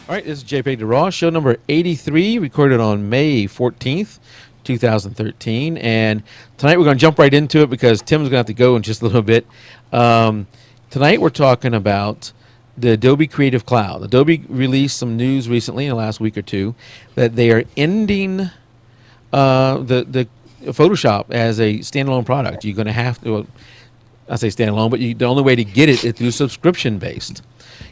All right, this is jpeg2RAW, show number 83, recorded on May 14th, 2013. And tonight we're going to jump right into it because Tim's going to have to go in just a little bit. Tonight we're talking about the Adobe Creative Cloud. Adobe released some news recently in the last week or two that they are ending the Photoshop as a standalone product. You're going to have to, well, I say standalone, but the only way to get it is through subscription-based.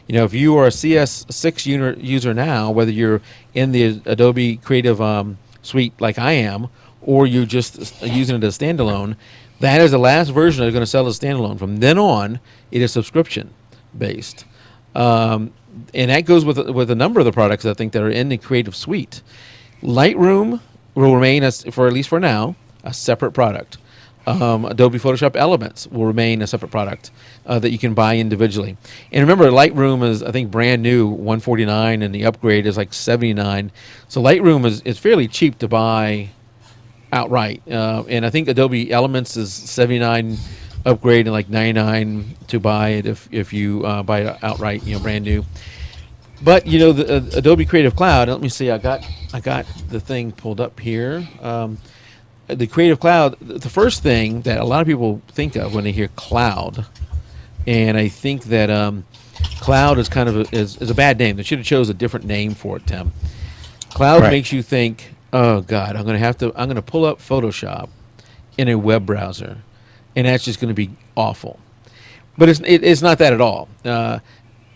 You know, if you are a CS6 user now, whether you're in the Adobe Creative Suite like I am, or you're just using it as standalone, that is the last version they're going to sell as standalone. From then on, it is subscription-based. And that goes with a number of the products, I think, that are in the Creative Suite. Lightroom will remain, for at least for now, a separate product. Adobe Photoshop Elements will remain a separate product that you can buy individually. And remember, Lightroom is, I think, brand new, $149, and the upgrade is like $79. So Lightroom is fairly cheap to buy outright. And I think Adobe Elements is $79 upgrade and like $99 to buy it if you buy it outright, brand new. But the Adobe Creative Cloud. Let me see. I got the thing pulled up here. The Creative Cloud, the first thing that a lot of people think of when they hear cloud, and I think that cloud is kind of is a bad name. They should have chose a different name for it, Tim. Cloud makes you think, oh God, I'm going to pull up Photoshop in a web browser, and that's just going to be awful. But it's not that at all.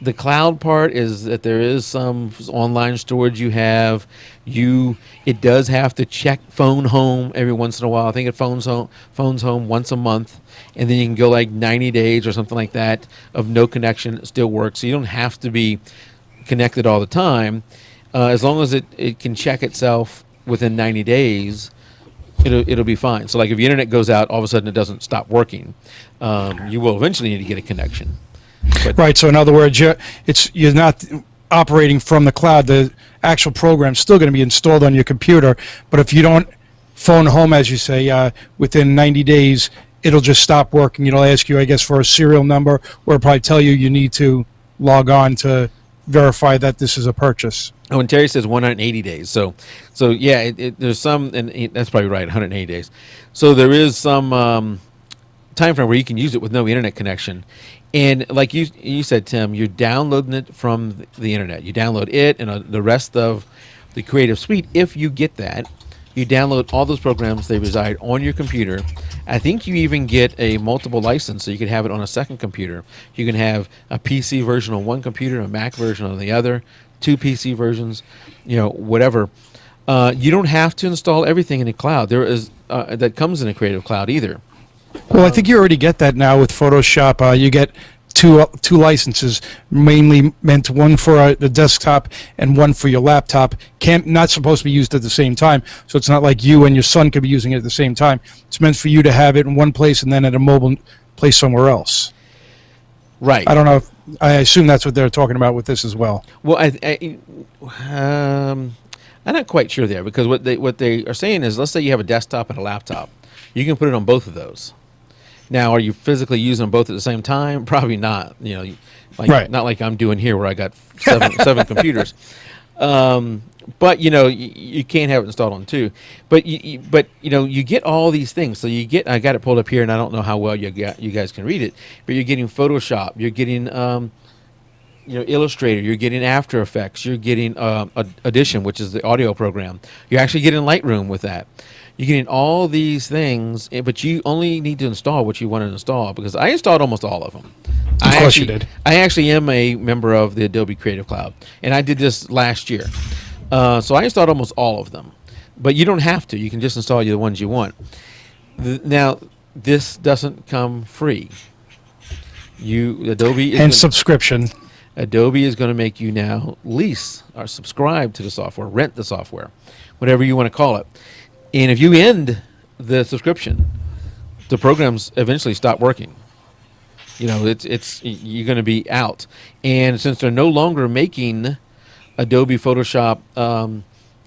The cloud part is that there is some online storage you have. It does have to check phone home every once in a while. I think it phones home once a month, and then you can go like 90 days or something like that of no connection. It still works. So you don't have to be connected all the time. As long as it can check itself within 90 days, it'll be fine. So like if your internet goes out, all of a sudden it doesn't stop working. You will eventually need to get a connection. Right. So in other words, you're not operating from the cloud. The actual program's still going to be installed on your computer. But if you don't phone home, as you say, within 90 days, it'll just stop working. It'll ask you, I guess, for a serial number, or it'll probably tell you need to log on to verify that this is a purchase. Oh, and Terry says 180 days. So yeah, there's some, and that's probably right, 180 days. So there is some time frame where you can use it with no internet connection. And like you said, Tim, you're downloading it from the internet. You download it and the rest of the Creative Suite. If you get that, you download all those programs. They reside on your computer. I think you even get a multiple license, so you can have it on a second computer. You can have a PC version on one computer, a Mac version on the other, two PC versions, whatever. You don't have to install everything in the cloud. There is that comes in a Creative Cloud either. Well, I think you already get that now with Photoshop. You get two licenses, mainly meant one for the desktop and one for your laptop. Not supposed to be used at the same time, so it's not like you and your son could be using it at the same time. It's meant for you to have it in one place and then at a mobile place somewhere else. Right. I don't know. I assume that's what they're talking about with this as well. Well, I'm not quite sure there, because what they are saying is, let's say you have a desktop and a laptop, you can put it on both of those. Now, are you physically using them both at the same time? Probably not. Not like I'm doing here, where I got seven computers. But you can't have it installed on two. But you get all these things. So I got it pulled up here, and I don't know how well you guys can read it. But you're getting Photoshop. You're getting Illustrator. You're getting After Effects. You're getting Audition, which is the audio program. You're actually getting Lightroom with that. You're getting all these things, but you only need to install what you want to install, because I installed almost all of them. Of course you did. I actually am a member of the Adobe Creative Cloud, and I did this last year. So I installed almost all of them. But you don't have to. You can just install the ones you want. Now, this doesn't come free. Subscription. Adobe is going to make you now lease or subscribe to the software, rent the software, whatever you want to call it. And if you end the subscription, the programs eventually stop working. It's you're going to be out. And since they're no longer making Adobe Photoshop, Adobe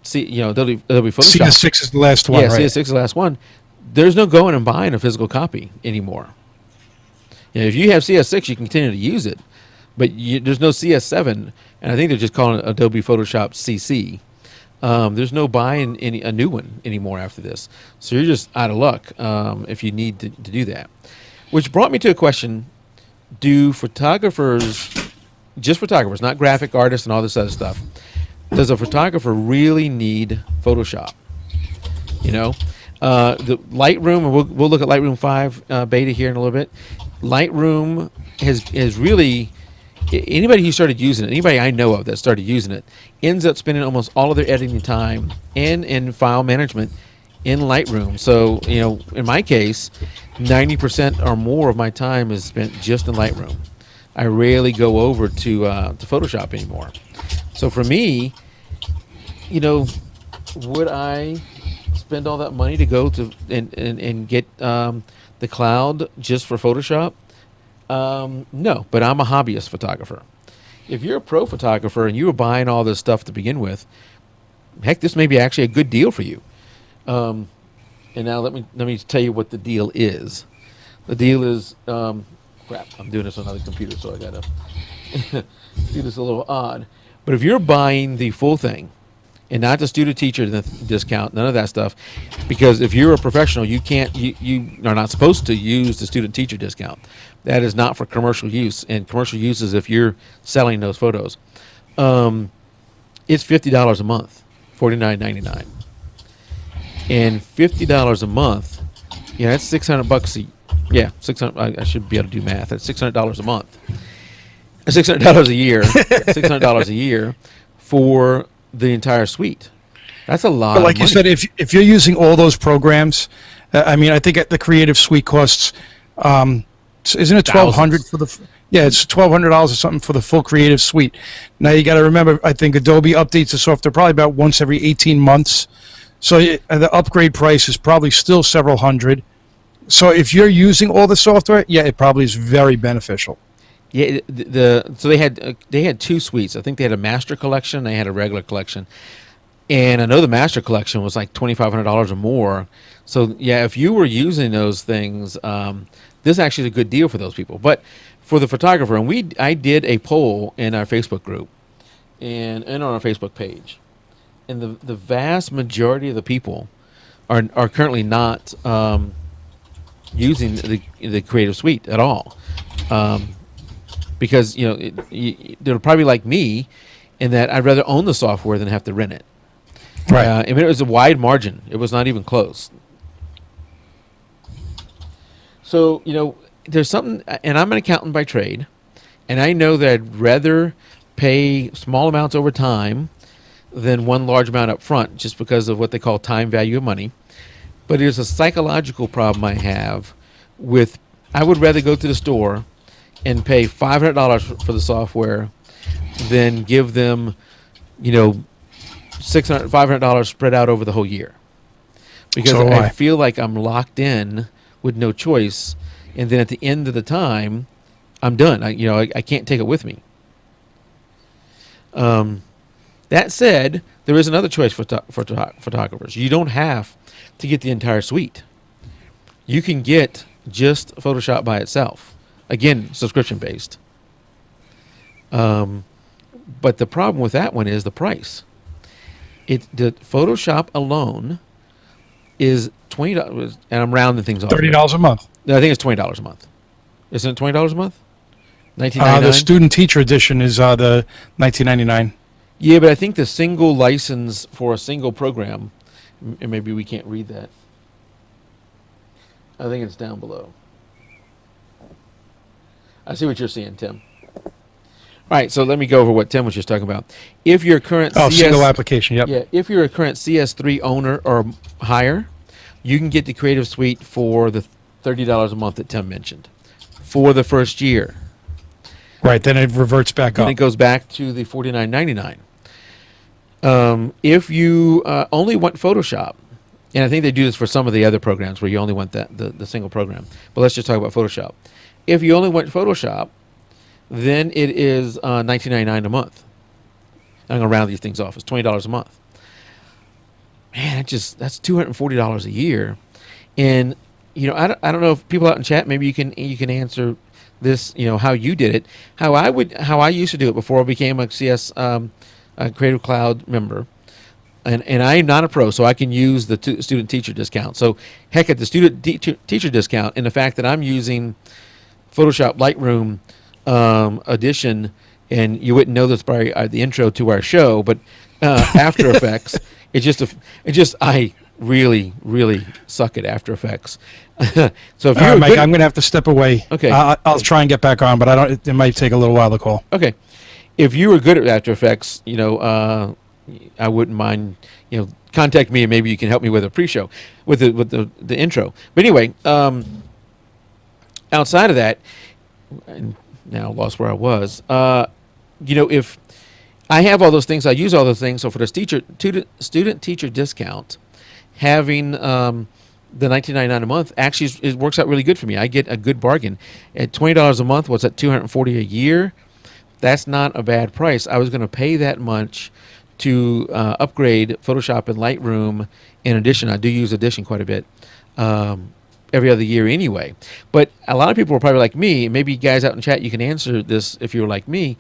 Photoshop. CS6 is the last one, yeah, right? CS6 is the last one. There's no going and buying a physical copy anymore. If you have CS6, you can continue to use it, but there's no CS7, and I think they're just calling it Adobe Photoshop CC. There's no buying a new one anymore after this, so you're just out of luck if you need to do that. Which brought me to a question: do photographers, just photographers, not graphic artists and all this other stuff, does a photographer really need Photoshop? You know, the Lightroom, and we'll look at Lightroom 5 beta here in a little bit. Lightroom has really, anybody who started using it, anybody I know of that started using it, ends up spending almost all of their editing time in file management in Lightroom. So, you know, in my case, 90% or more of my time is spent just in Lightroom. I rarely go over to Photoshop anymore. So for me, you know, would I spend all that money to go to and get the cloud just for Photoshop? No, but I'm a hobbyist photographer. If you're a pro photographer and you were buying all this stuff to begin with, heck, this may be actually a good deal for you. And now let me tell you what the deal is. The deal is crap. I'm doing this on another computer, so I gotta do this a little odd. But if you're buying the full thing, and not the student teacher discount, none of that stuff, because if you're a professional, you are not supposed to use the student teacher discount. That is not for commercial use, and commercial use is if you're selling those photos. It's $50 a month, $49.99, and $50 a month. Yeah, that's $600 yeah, 600. I should be able to do math. That's $600 a month. $600 a year. $600 a year for the entire suite. That's a lot. But like of you money. said, if you're using all those programs, I mean, I think the Creative Suite costs, isn't it $1,200 for the? Yeah, it's $1,200 or something for the full Creative Suite. Now you got to remember, I think Adobe updates the software probably about once every 18 months, so the upgrade price is probably still several hundred. So if you're using all the software, yeah, it probably is very beneficial. Yeah, so they had two suites. I think they had a master collection. They had a regular collection, and I know the master collection was like $2,500 or more. So yeah, if you were using those things, this actually is a good deal for those people. But for the photographer, and I did a poll in our Facebook group and on our Facebook page, and the vast majority of the people are currently not using the Creative Suite at all. Because they're probably like me, in that I'd rather own the software than have to rent it. Right. I mean, it was a wide margin. It was not even close. So there's something, and I'm an accountant by trade, and I know that I'd rather pay small amounts over time than one large amount up front, just because of what they call time value of money. But there's a psychological problem I have with. I would rather go to the store and pay $500 for the software than give them, $500 spread out over the whole year. Because So I feel like I'm locked in with no choice, and then at the end of the time, I'm done. I can't take it with me. That said, there is another choice for photographers. You don't have to get the entire suite. You can get just Photoshop by itself. Again, subscription-based. But the problem with that one is the price. The Photoshop alone is $20, and I'm rounding things off. $30 a month. No, I think it's $20 a month. Isn't it $20 a month? $19.99. The student teacher edition is the $19.99. Yeah, but I think the single license for a single program, and maybe we can't read that. I think it's down below. I see what you're seeing, Tim. All right, so let me go over what Tim was just talking about. If you're a current single application, yep. Yeah, if you're a current CS3 owner or higher, you can get the Creative Suite for the $30 a month that Tim mentioned for the first year. Right, then it reverts back up. Then it goes back to the $49.99. If you only want Photoshop, and I think they do this for some of the other programs where you only want the single program, but let's just talk about Photoshop. If you only want Photoshop, then it is $19.99 a month. I'm going to round these things off. It's $20 a month. Man, that's $240 a year. And I don't know if people out in chat, maybe you can answer this, how you did it, how I used to do it before I became a CS a Creative Cloud member. And I am not a pro, so I can use the student teacher discount. So heck, at the student teacher discount, and the fact that I'm using Photoshop Lightroom edition, and you wouldn't know this by the intro to our show, but After Effects, I really, really suck at After Effects. So if you're Mike, I'm going to have to step away. Okay. I'll try and get back on, but it might take a little while to call. Okay, if you were good at After Effects, I wouldn't mind, contact me and maybe you can help me with a pre-show, with the intro. But anyway, outside of that, and now lost where I was. If I have all those things, I use all those things. So for the student teacher discount, having the $19.99 a month actually it works out really good for me. I get a good bargain at $20 a month. What's that? $240 a year. That's not a bad price. I was going to pay that much to upgrade Photoshop and Lightroom. In addition, I do use Edition quite a bit every other year anyway. But a lot of people are probably like me. Maybe you guys out in chat, you can answer this if you're like me.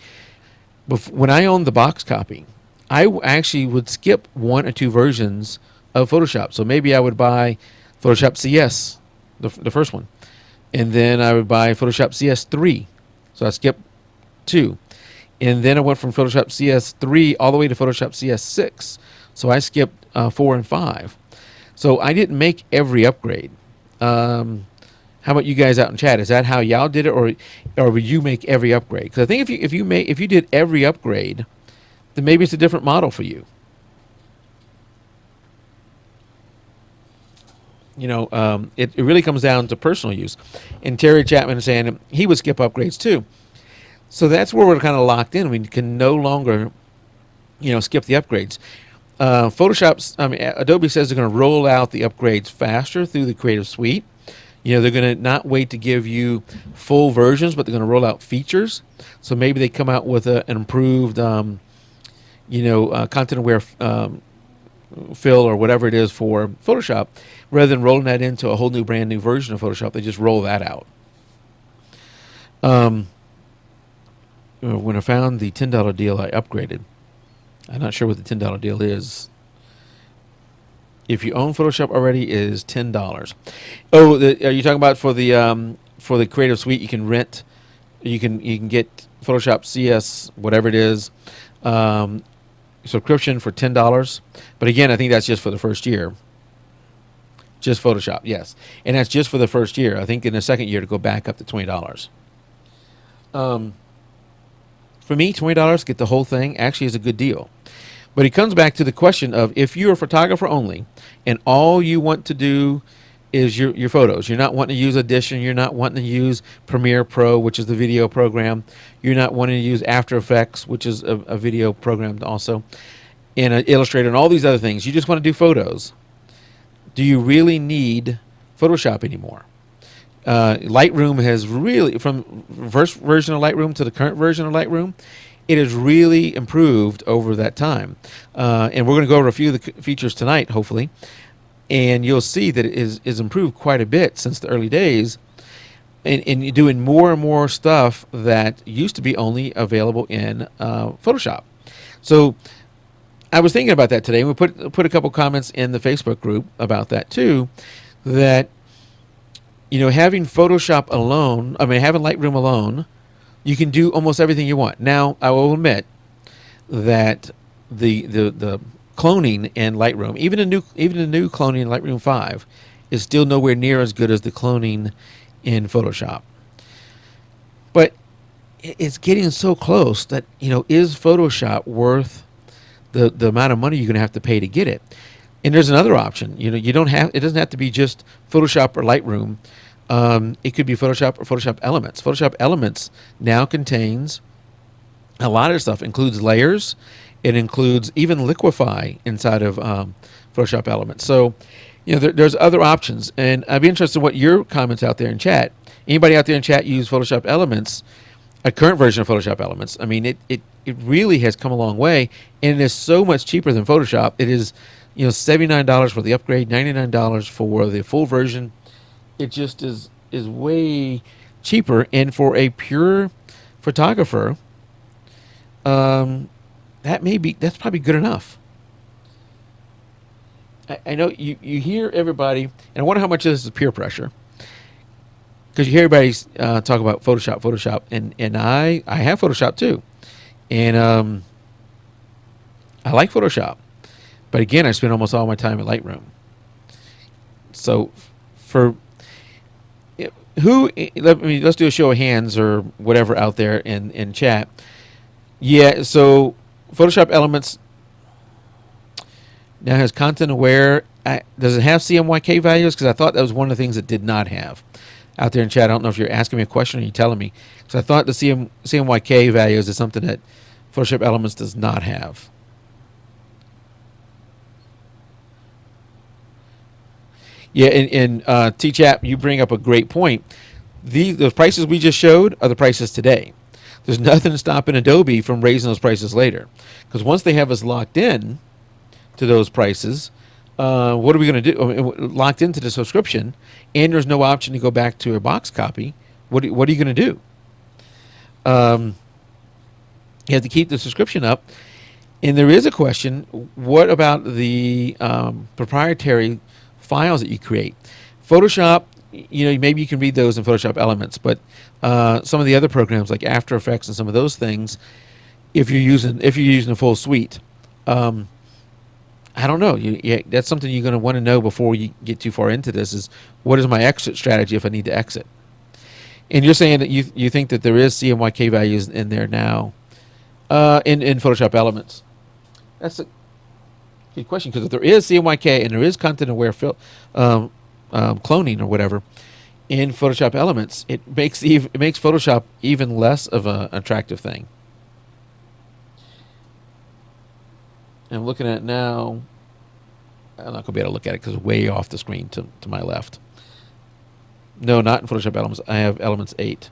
When I owned the box copy, I actually would skip one or two versions of Photoshop. So maybe I would buy Photoshop CS, the first one, and then I would buy Photoshop CS3. So I skipped 2. And then I went from Photoshop CS3 all the way to Photoshop CS6. So I skipped 4 and 5. So I didn't make every upgrade. How about you guys out in chat? Is that how y'all did it, or would you make every upgrade? Because I think if you did every upgrade, then maybe it's a different model for you. It really comes down to personal use. And Terry Chapman is saying he would skip upgrades too. So that's where we're kind of locked in. We can no longer, skip the upgrades. Adobe says they're going to roll out the upgrades faster through the Creative Suite. They're going to not wait to give you full versions, but they're going to roll out features. So maybe they come out with an improved, content-aware fill or whatever it is for Photoshop. Rather than rolling that into a whole new, brand new version of Photoshop, they just roll that out. When I found the $10 deal, I upgraded. I'm not sure what the $10 deal is. If you own Photoshop already, it is $10. Oh, are you talking about for the Creative Suite? You can rent. You can get Photoshop CS, whatever it is, subscription for $10. But again, I think that's just for the first year. Just Photoshop, yes, and that's just for the first year. I think in the second year to go back up to $20. For me, $20 get the whole thing actually is a good deal. But it comes back to the question of if you're a photographer only and all you want to do is your photos. You're not wanting to use Edition. You're not wanting to use Premiere Pro, which is the video program. You're not wanting to use After Effects, which is a video program also, and Illustrator and all these other things. You just want to do photos. Do you really need Photoshop anymore? Lightroom has really, from the first version of Lightroom to the current version of Lightroom, it has really improved over that time. And we're going to go over a few of the features tonight, hopefully. And you'll see that it is improved quite a bit since the early days. And you're doing more and more stuff that used to be only available in Photoshop. So I was thinking about that today. We put a couple comments in the Facebook group about that too, that having Photoshop alone, having Lightroom alone, you can do almost everything you want. Now, I will admit that the cloning in Lightroom, even the new cloning in Lightroom 5, is still nowhere near as good as the cloning in Photoshop. But it's getting so close that is Photoshop worth the amount of money you're going to have to pay to get it? And there's another option. It doesn't have to be just Photoshop or Lightroom. It could be Photoshop or Photoshop Elements. Photoshop Elements now contains a lot of stuff. It includes layers. It includes even Liquify inside of Photoshop Elements. So, there's other options. And I'd be interested in what your comments out there in chat. Anybody out there in chat use Photoshop Elements, a current version of Photoshop Elements? It really has come a long way, and it is so much cheaper than Photoshop. It is, $79 for the upgrade, $99 for the full version. It just is way cheaper, and for a pure photographer, that's probably good enough. I know you hear everybody, and I wonder how much of this is peer pressure, because you hear everybody talk about Photoshop, and I have Photoshop too, and I like Photoshop, but again, I spend almost all my time in Lightroom. So, for let's do a show of hands or whatever out there in chat. Yeah, so Photoshop Elements now has content aware. Does it have CMYK values? Because I thought that was one of the things it did not have. Out there in chat, I don't know if you're asking me a question or you're telling me. Because I thought the CMYK values is something that Photoshop Elements does not have. Yeah, and T-Chap, you bring up a great point. The prices we just showed are the prices today. There's nothing stopping Adobe from raising those prices later. Because once they have us locked in to those prices, what are we going to do? I mean, locked into the subscription, and there's no option to go back to a box copy. What are you going to do? You have to keep the subscription up. And there is a question, what about the proprietary files that you create? Photoshop, maybe you can read those in Photoshop Elements, but some of the other programs like After Effects and some of those things, if you're using a full suite, I don't know. That's something you're going to want to know before you get too far into this. Is what is my exit strategy if I need to exit? And you're saying that you think that there is CMYK values in there now, in Photoshop Elements. That's a good question, because if there is CMYK and there is content aware cloning or whatever in Photoshop Elements, it makes Photoshop even less of an attractive thing. I'm looking at it now. I'm not going to be able to look at it because it's way off the screen to my left. No, not in Photoshop Elements. I have Elements 8.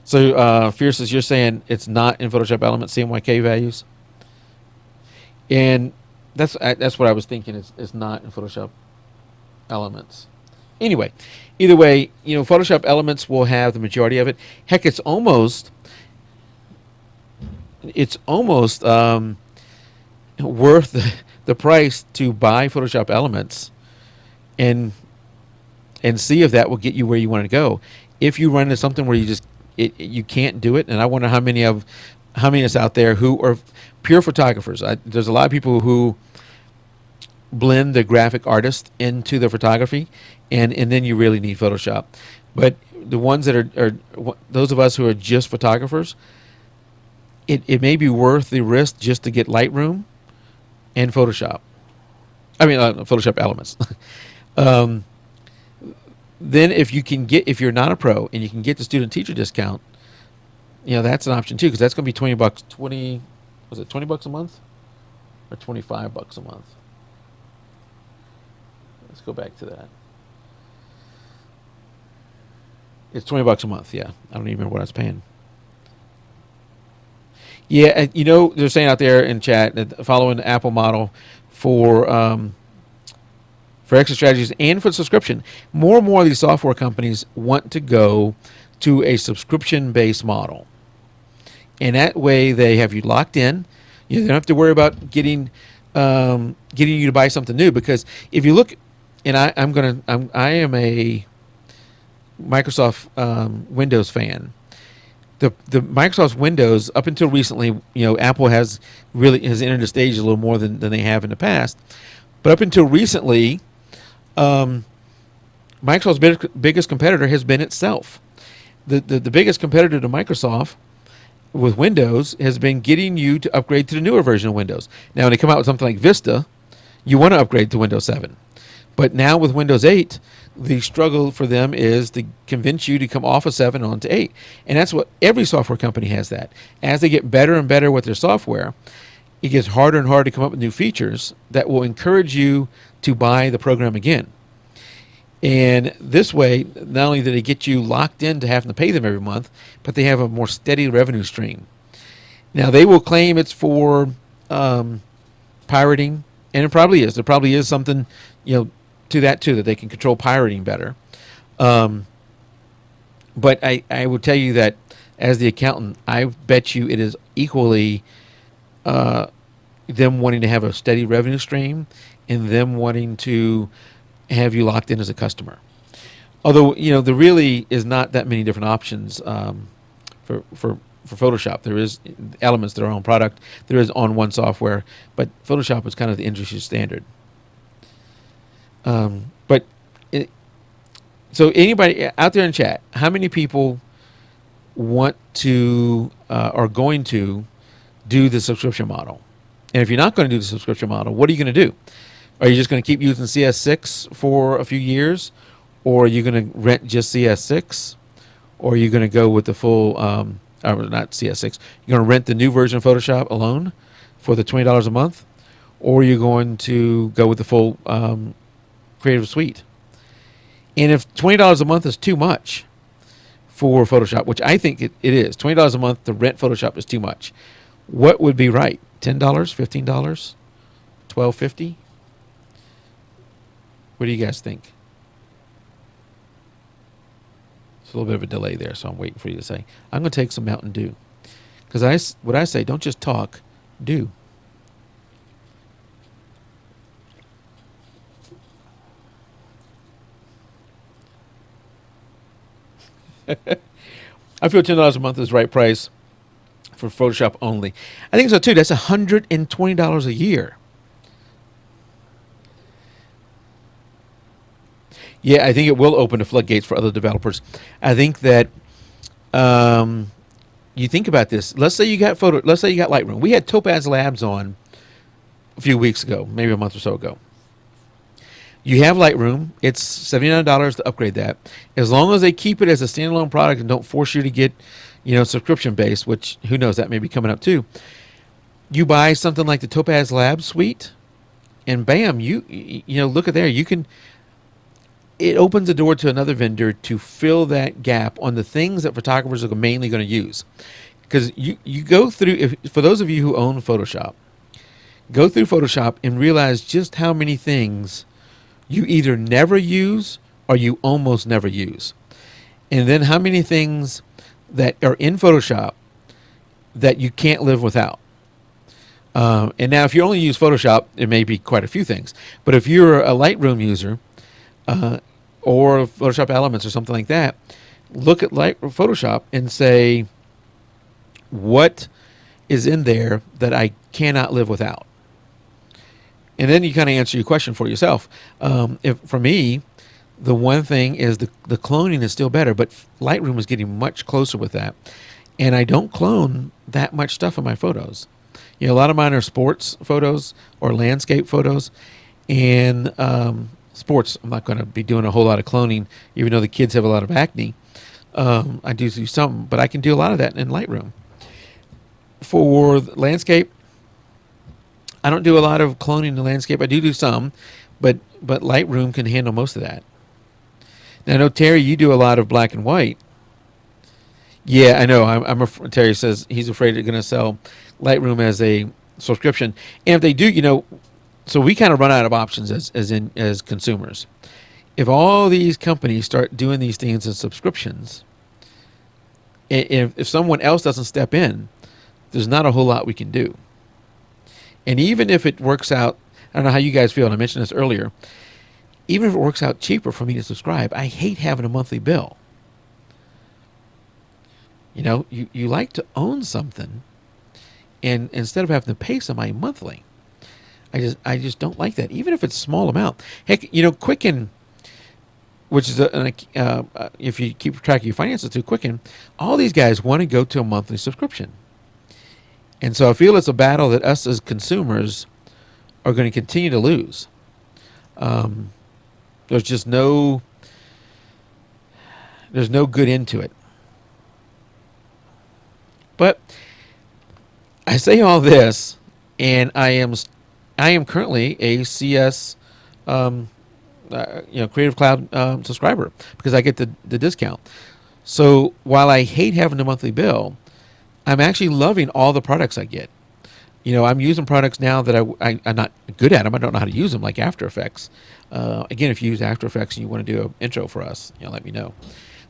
So, Fierce, you're saying it's not in Photoshop Elements CMYK values? And that's what I was thinking. It's not in Photoshop Elements. Anyway, either way, Photoshop Elements will have the majority of it. Heck, it's almost worth the price to buy Photoshop Elements and see if that will get you where you want to go. If you run into something where you can't do it, and I wonder how many of us out there who are pure photographers. There's a lot of people who blend the graphic artist into the photography, and then you really need Photoshop. But the ones that are those of us who are just photographers, it may be worth the risk just to get Lightroom and Photoshop. Photoshop Elements. Then if you're not a pro and you can get the student teacher discount, that's an option too, because that's going to be $20. Was it $20 a month or $25 a month? Let's go back to that. It's $20 a month. Yeah, I don't even remember what I was paying. Yeah, they're saying out there in chat that following the Apple model for exit strategies and for subscription, more and more of these software companies want to go to a subscription-based model, and that way they have you locked in. You don't have to worry about getting you to buy something new, because if you look, and I am a Microsoft Windows fan. The Microsoft Windows, up until recently, Apple has entered the stage a little more than they have in the past. But up until recently, Microsoft's biggest competitor has been itself. The biggest competitor to Microsoft with Windows has been getting you to upgrade to the newer version of Windows. Now, when they come out with something like Vista, you want to upgrade to Windows 7. But now with Windows 8, the struggle for them is to convince you to come off of 7 onto 8. And that's what every software company has that. As they get better and better with their software, it gets harder and harder to come up with new features that will encourage you to buy the program again. And this way, not only do they get you locked into having to pay them every month, but they have a more steady revenue stream. Now, they will claim it's for pirating, and it probably is. There probably is something, to that too, that they can control pirating better. But I would tell you that as the accountant, I bet you it is equally them wanting to have a steady revenue stream and them wanting to have you locked in as a customer. Although, there really is not that many different options for Photoshop. There is Elements, their own product. There is on one software, but Photoshop is kind of the industry standard. But so anybody out there in chat, how many people want to are going to do the subscription model? And if you're not going to do the subscription model, what are you going to do? Are you just going to keep using CS6 for a few years, or are you going to rent just CS6, or are you going to go with the full, not CS6, you're going to rent the new version of Photoshop alone for the $20 a month, or are you going to go with the full Creative Suite? And if $20 a month is too much for Photoshop, which I think it is, $20 a month to rent Photoshop is too much, what would be right? $10, $15, $12.50? What do you guys think? It's a little bit of a delay there, so I'm waiting for you to say. I'm going to take some Mountain Dew. Because what I say, don't just talk, do. I feel $10 a month is the right price for Photoshop only. I think so too. That's $120 a year. Yeah, I think it will open the floodgates for other developers. I think that you think about this. Let's say you got Lightroom. We had Topaz Labs on a few weeks ago, maybe a month or so ago. You have Lightroom. It's $79 to upgrade that. As long as they keep it as a standalone product and don't force you to get, subscription based, which who knows, that may be coming up too. You buy something like the Topaz Labs suite, and bam, you look at there. It opens the door to another vendor to fill that gap on the things that photographers are mainly going to use. Because you go through, for those of you who own Photoshop, go through Photoshop and realize just how many things you either never use or you almost never use. And then how many things that are in Photoshop that you can't live without. And now if you only use Photoshop, it may be quite a few things. But if you're a Lightroom user or Photoshop Elements or something like that, look at Photoshop and say, what is in there that I cannot live without? And then you kind of answer your question for yourself. For me, the one thing is the cloning is still better, but Lightroom is getting much closer with that. And I don't clone that much stuff in my photos. A lot of mine are sports photos or landscape photos. And sports, I'm not going to be doing a whole lot of cloning, even though the kids have a lot of acne. I do some, but I can do a lot of that in Lightroom. For landscape, I don't do a lot of cloning the landscape. I do some, but Lightroom can handle most of that. Now, I know, Terry, you do a lot of black and white. Yeah, I know. Terry says he's afraid they're going to sell Lightroom as a subscription. And if they do, so we kind of run out of options as consumers. If all these companies start doing these things as subscriptions, if someone else doesn't step in, there's not a whole lot we can do. And even if it works out, I don't know how you guys feel, and I mentioned this earlier, even if it works out cheaper for me to subscribe, I hate having a monthly bill. You like to own something, and instead of having to pay somebody monthly, I just don't like that, even if it's a small amount. Heck, Quicken, which is if you keep track of your finances through Quicken, all these guys want to go to a monthly subscription. And so I feel it's a battle that us as consumers are going to continue to lose. There's just no good into it. But I say all this, and I am currently a CS, Creative Cloud subscriber because I get the discount. So while I hate having a monthly bill, I'm actually loving all the products I get. I'm using products now that I'm not good at them. I don't know how to use them, like After Effects. Again, if you use After Effects and you want to do an intro for us, let me know.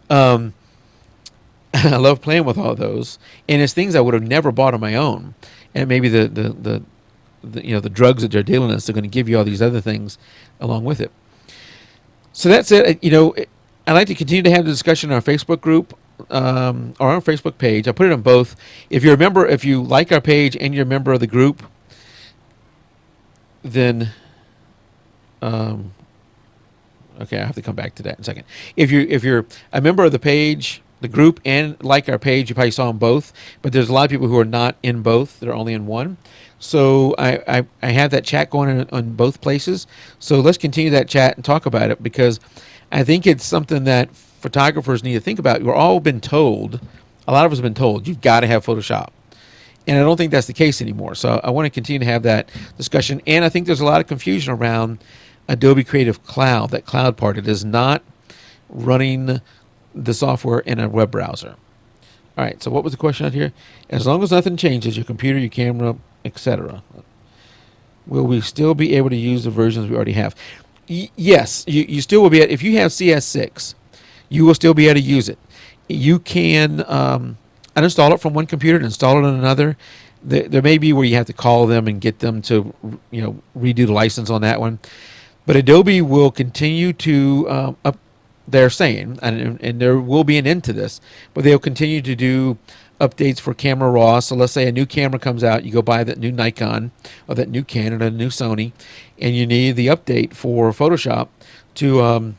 Um, I love playing with all those, and it's things I would have never bought on my own. And maybe the drugs that they're dealing with, they're going to give you all these other things along with it. So that's it. I'd like to continue to have the discussion on our Facebook group or on our Facebook page. I put it on both. If you're a member, if you like our page and you're a member of the group, then okay, I have to come back to that in a second. If you're a member of the page, the group, and like our page, you probably saw them both. But there's a lot of people who are not in both; they're only in one. So I have that chat going on both places. So let's continue that chat and talk about it, because I think it's something that photographers need to think about. We're all been told, a lot of us have been told, you've got to have Photoshop. And I don't think that's the case anymore. So I want to continue to have that discussion. And I think there's a lot of confusion around Adobe Creative Cloud, that cloud part. It is not running the software in a web browser. All right, so what was the question out here? As long as nothing changes, your computer, your camera, etc., will we still be able to use the versions we already have? Yes, you still will be able, if you have CS6, you will still be able to use it. You can uninstall it from one computer and install it on another. There may be where you have to call them and get them to redo the license on that one. But Adobe will continue to they're saying, and there will be an end to this, but they'll continue to do updates for Camera Raw. So let's say a new camera comes out, you go buy that new Nikon or that new Canon or new Sony, and you need the update for Photoshop to for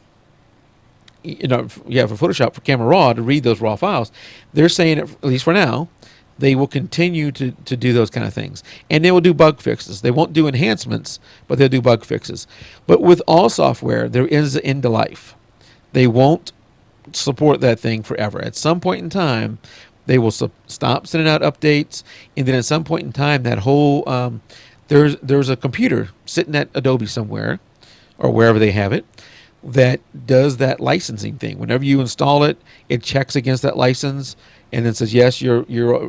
Photoshop, for Camera Raw, to read those raw files. They're saying, at least for now, they will continue to do those kind of things. And they will do bug fixes. They won't do enhancements, but they'll do bug fixes. But with all software, there is an end to life. They won't support that thing forever. At some point in time, they will stop sending out updates, and then at some point in time, that whole there's a computer sitting at Adobe somewhere, or wherever they have it, that does that licensing thing. Whenever you install it, it checks against that license, and then says yes, you're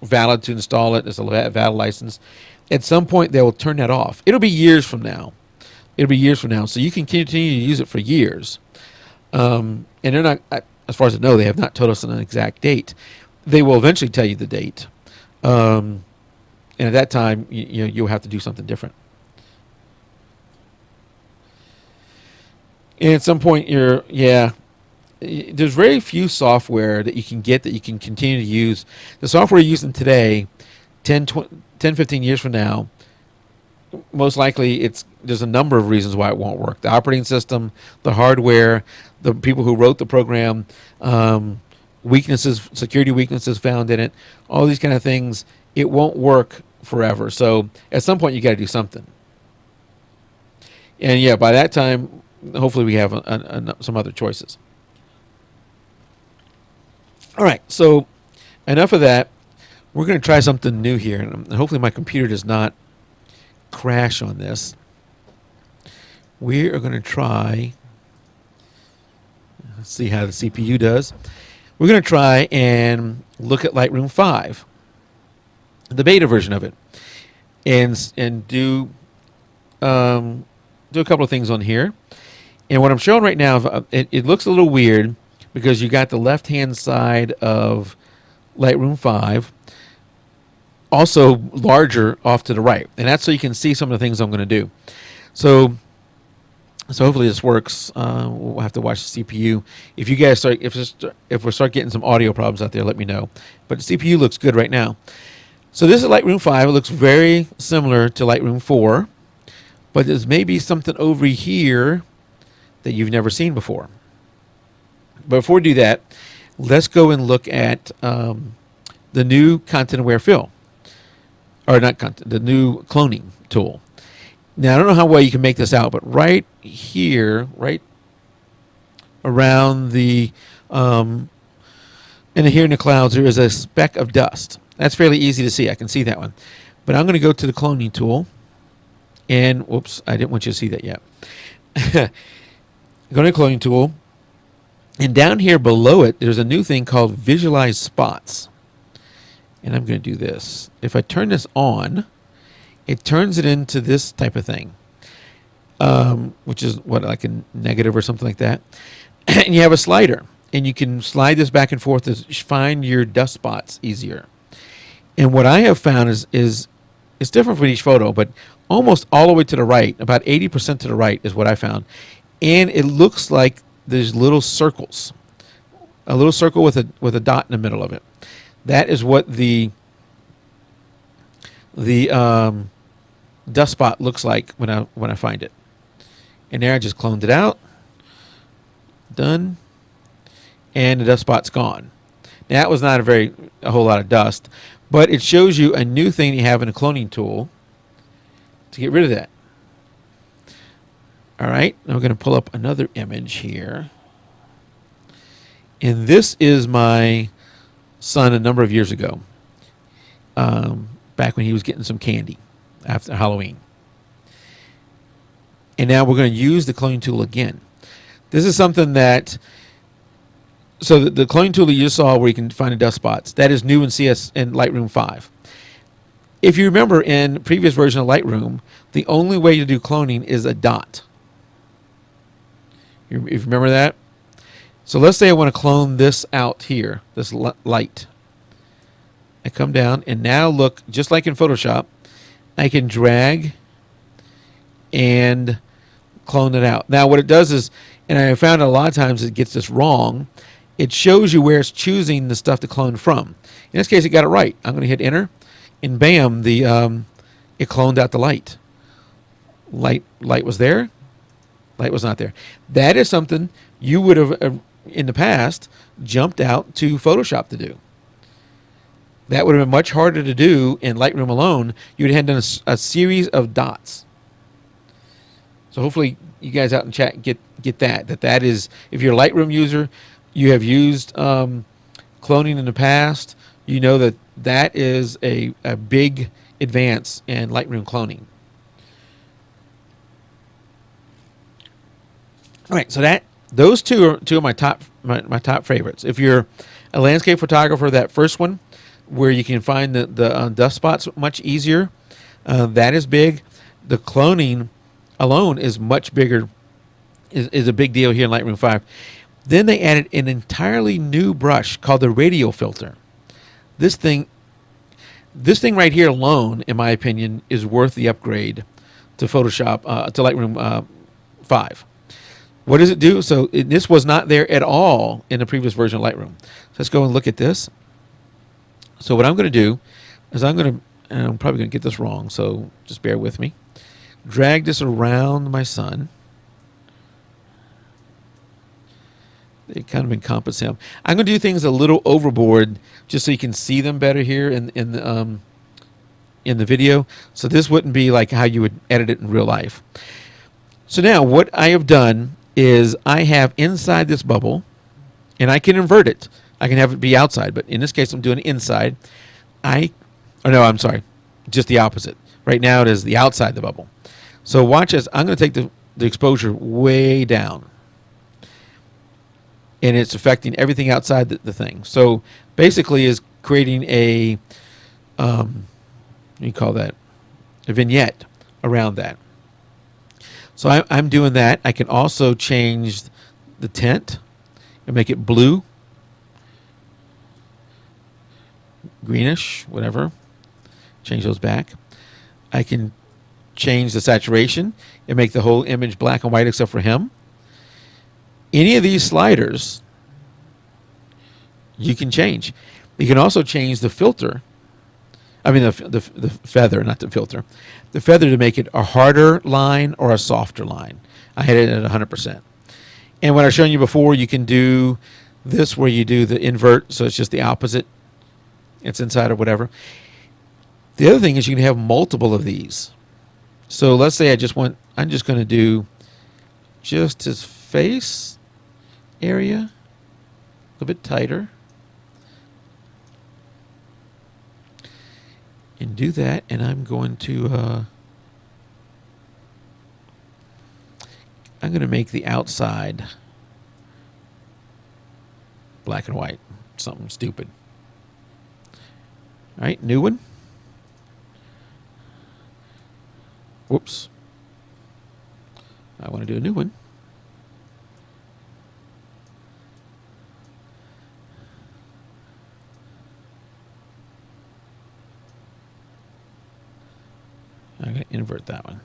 valid to install it. It's a valid license. At some point, they will turn that off. It'll be years from now. So you can continue to use it for years. And they're not, as far as I know, they have not told us an exact date. They will eventually tell you the date. And at that time, you'll have to do something different. And at some point, there's very few software that you can get that you can continue to use. The software you're using today, 10, 15 years from now, most likely there's a number of reasons why it won't work. The operating system, the hardware, the people who wrote the program, weaknesses, security weaknesses found in it, all these kind of things, it won't work forever. So at some point you got to do something. And by that time, hopefully we have some other choices. All right, so enough of that. We're going to try something new here, and hopefully my computer does not crash on this. We are going to try, let's see how the CPU does. We're going to try and look at Lightroom 5, the beta version of it, and do a couple of things on here. And what I'm showing right now, it looks a little weird because you got the left-hand side of Lightroom 5 also larger off to the right, and that's so you can see some of the things I'm going to do. So hopefully this works. We'll have to watch the CPU. If you guys if we start getting some audio problems out there, let me know. But the CPU looks good right now. So this is Lightroom 5. It looks very similar to Lightroom 4, but there's maybe something over here that you've never seen before. But before we do that, let's go and look at the new Content Aware Fill. Or not content, the new cloning tool. Now, I don't know how well you can make this out, but right here, right around the, and here in the clouds, there is a speck of dust. That's fairly easy to see. I can see that one. But I'm going to go to the cloning tool, and, whoops, I didn't want you to see that yet. Go to the cloning tool, and down here below it, there's a new thing called Visualize Spots. And I'm going to do this. If I turn this on, it turns it into this type of thing, which is what, like a negative or something like that. And you have a slider, and you can slide this back and forth to find your dust spots easier. And what I have found is it's different for each photo, but almost all the way to the right, about 80% to the right is what I found. And it looks like there's little circles, a little circle with a dot in the middle of it. That is what the dust spot looks like when I find it. And there I just cloned it out. Done. And the dust spot's gone. Now, that was not a whole lot of dust, but it shows you a new thing you have in a cloning tool to get rid of that. All right, now we're going to pull up another image here. And this is my son a number of years ago, back when he was getting some candy after Halloween. And now we're going to use the cloning tool again. This is something that, so the cloning tool that you just saw where you can find the dust spots, that is new in Lightroom 5. If you remember in previous version of Lightroom, the only way to do cloning is a dot. If you remember that? So let's say I want to clone this out here, this light. I come down and now look, just like in Photoshop, I can drag and clone it out. Now what it does is, and I found a lot of times it gets this wrong, it shows you where it's choosing the stuff to clone from. In this case, it got it right. I'm going to hit enter, and bam, it cloned out the light. Light was there. Light was not there. That is something you would have, in the past, jumped out to Photoshop to do. That would have been much harder to do in Lightroom alone. You would have done a series of dots. So hopefully you guys out in chat get that is, if you're a Lightroom user, you have used cloning in the past, you know that is a big advance in Lightroom cloning. All right, so those two are my top favorites. If you're a landscape photographer, that first one where you can find the dust spots much easier, that is big. The cloning alone is much bigger, is a big deal here in Lightroom 5. Then they added an entirely new brush called the radial filter. This thing right here alone, in my opinion, is worth the upgrade to Photoshop, to Lightroom 5. What does it do? So this was not there at all in the previous version of Lightroom. So let's go and look at this. So what I'm going to do is and I'm probably going to get this wrong, so just bear with me. Drag this around my son. It kind of encompasses him. I'm going to do things a little overboard just so you can see them better here in the video. So this wouldn't be like how you would edit it in real life. So now what I have done is I have inside this bubble, and I can invert it. I can have it be outside, but in this case I'm doing it inside. I'm sorry, just the opposite. Right now it is the outside the bubble. So watch as I'm going to take the exposure way down. And it's affecting everything outside the thing. So basically is creating a, what do you call that? A vignette around that. So I'm doing that. I can also change the tint and make it blue, greenish, whatever. Change those back. I can change the saturation and make the whole image black and white except for him. Any of these sliders you can change. You can also change the filter. I mean the feather, not the filter. The feather to make it a harder line or a softer line. I had it at 100%. And what I've shown you before, you can do this where you do the invert, so it's just the opposite. It's inside or whatever. The other thing is you can have multiple of these. So let's say I'm just going to do just his face area, a little bit tighter. And do that, and I'm going to make the outside black and white, something stupid. All right, new one. Whoops. I want to do a new one. I'm going to invert that one.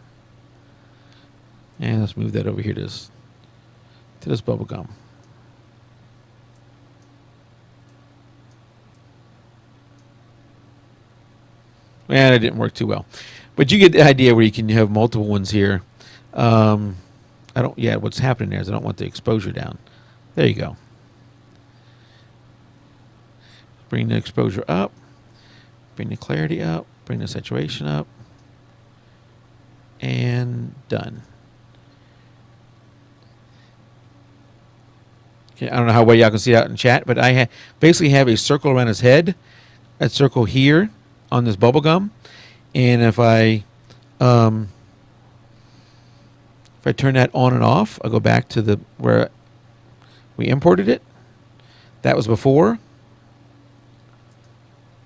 And let's move that over here to this bubble gum. Man, it didn't work too well. But you get the idea where you can have multiple ones here. What's happening there is I don't want the exposure down. There you go. Bring the exposure up. Bring the clarity up. Bring the saturation up. And done. Okay, I don't know how well y'all can see that in chat, but I basically have a circle around his head, a circle here on this bubble gum, and if I turn that on and off, I'll go back to where we imported it. That was before.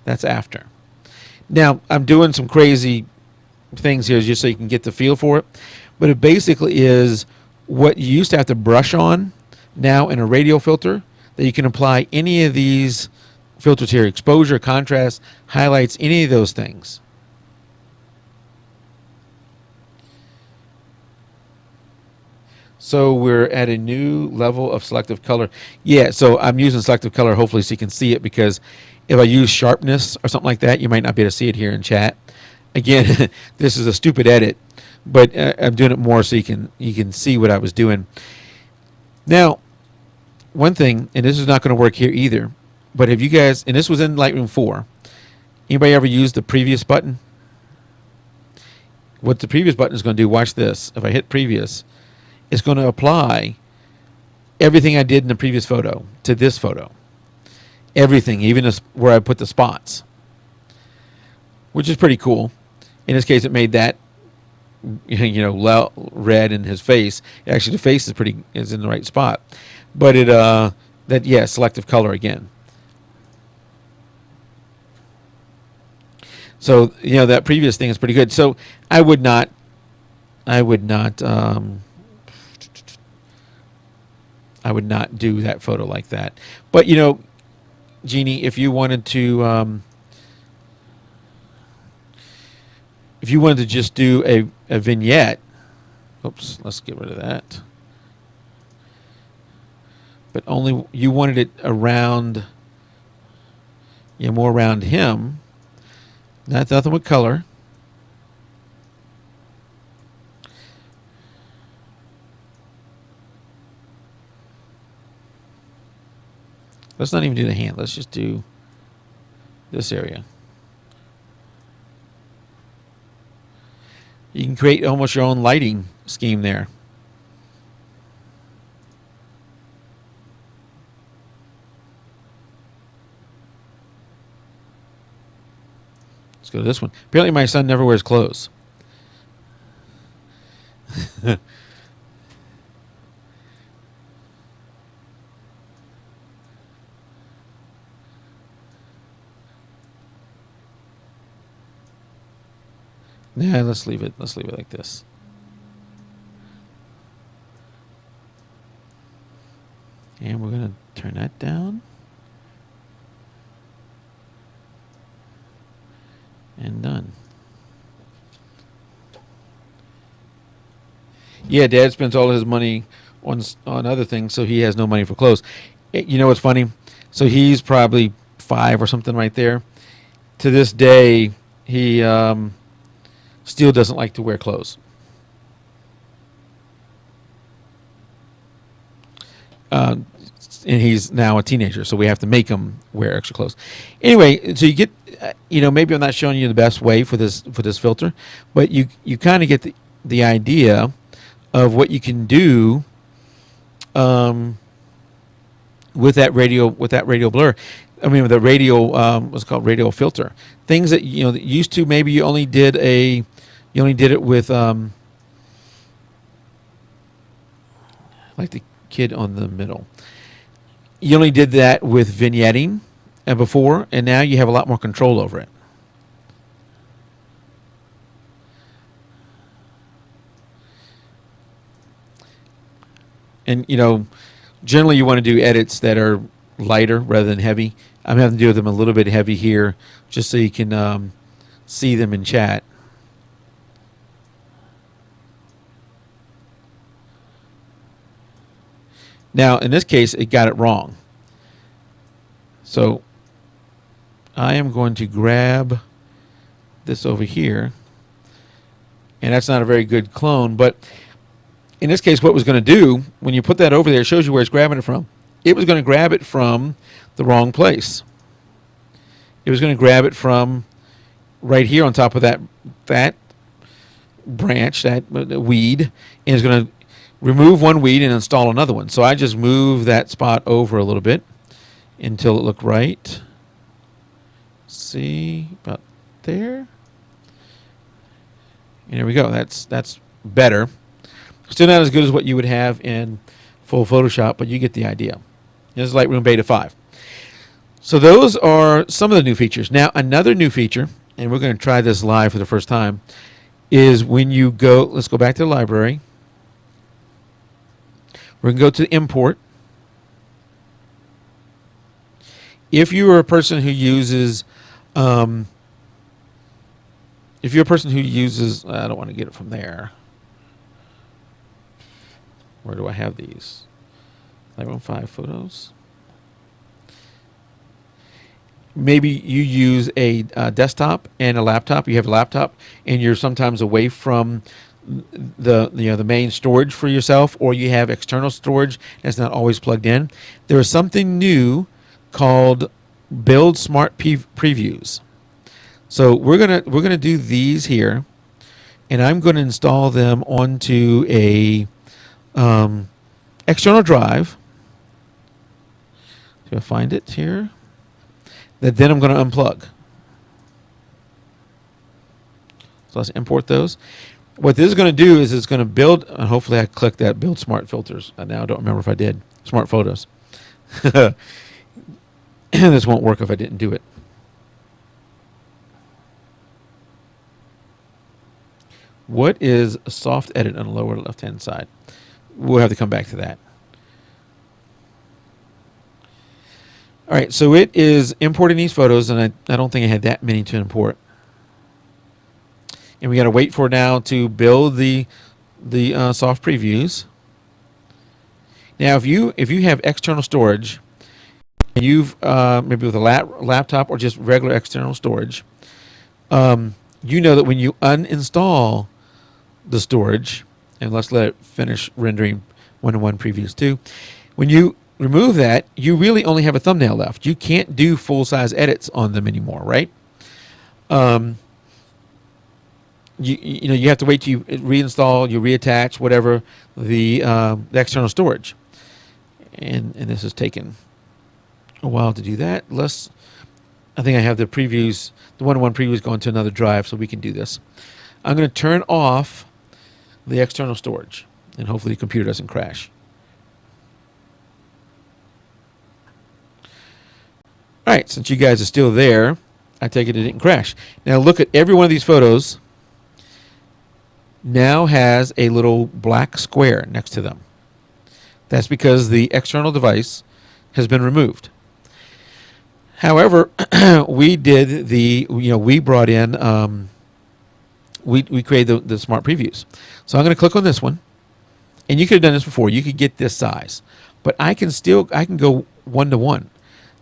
That's after. Now I'm doing some crazy things here just so you can get the feel for it, but it basically is what you used to have to brush on. Now in a radial filter, that you can apply any of these filters here: exposure, contrast, highlights, any of those things. So we're at a new level of selective color. Yeah, so I'm using selective color hopefully so you can see it, because if I use sharpness or something like that, you might not be able to see it here in chat. Again, this is a stupid edit, but I'm doing it more so you can see what I was doing. Now, one thing, and this is not going to work here either, but have you guys, and this was in Lightroom 4, anybody ever used the previous button? What the previous button is going to do, watch this. If I hit previous, it's going to apply everything I did in the previous photo to this photo. Everything, even where I put the spots, which is pretty cool. In this case, it made that, red in his face. Actually, the face is in the right spot, but selective color again. So that previous thing is pretty good. So I would not do that photo like that. But Jeannie, if you wanted to just do a vignette, oops, let's get rid of that. But only you wanted it around, more around him. Nothing with color. Let's not even do the hand. Let's just do this area. You can create almost your own lighting scheme there. Let's go to this one. Apparently my son never wears clothes. Yeah, let's leave it. Let's leave it like this. And we're going to turn that down. And done. Yeah, Dad spends all his money on other things, so he has no money for clothes. You know what's funny? So he's probably 5 or something right there. To this day, he still doesn't like to wear clothes. And he's now a teenager, so we have to make him wear extra clothes. Anyway, so you get, maybe I'm not showing you the best way for this filter, but you kind of get the idea of what you can do with that radial blur. I mean, with the radial, what's called radial filter. Things that that used to maybe you only did it with like the kid on the middle. You only did that with vignetting before, and now you have a lot more control over it. And generally you want to do edits that are lighter rather than heavy. I'm having to do them a little bit heavy here, just so you can see them in chat. Now, in this case, it got it wrong. So I am going to grab this over here. And that's not a very good clone, but in this case, what it was going to do, when you put that over there, it shows you where it's grabbing it from. It was going to grab it from the wrong place. It was going to grab it from right here on top of that branch, that weed, and it's going to remove one weed and install another one. So I just moved that spot over a little bit until it looked right. See, about there. And there we go. That's better. Still not as good as what you would have in full Photoshop, but you get the idea. This is Lightroom Beta 5. So those are some of the new features. Now, another new feature, and we're going to try this live for the first time, is when you go, let's go back to the library. We're going to go to import. If you are a person who uses, I don't want to get it from there. Where do I have these? Lightroom 5 photos. Maybe you use a desktop and a laptop. You have a laptop, and you're sometimes away from the main storage for yourself, or you have external storage that's not always plugged in. There is something new called Build Smart Previews. So we're gonna do these here, and I'm going to install them onto a external drive. So I'll find it here. That then I'm going to unplug. So let's import those. What this is going to do is it's going to build, and hopefully I clicked that Build Smart Filters. Now I don't remember if I did. Smart Photos. This won't work if I didn't do it. What is a soft edit on the lower left-hand side? We'll have to come back to that. All right, so it is importing these photos, and I don't think I had that many to import. And we got to wait for it now to build the soft previews. Now, if you have external storage, and you've maybe with a laptop or just regular external storage, you know that when you uninstall the storage, and let's let it finish rendering 1-to-1 previews too. When you remove that, you really only have a thumbnail left. You can't do full-size edits on them anymore, right? You have to wait till you reinstall, you reattach whatever the external storage, and this has taken a while to do that. I think I have the previews, the 1-to-1 previews going to another drive, so we can do this. I'm going to turn off the external storage, and hopefully the computer doesn't crash. All right, since you guys are still there, I take it didn't crash. Now look at every one of these photos. Now has a little black square next to them. That's because the external device has been removed. However, we did we brought in, we created the smart previews. So I'm going to click on this one, and you could have done this before. You could get this size, but I can go 1-to-1.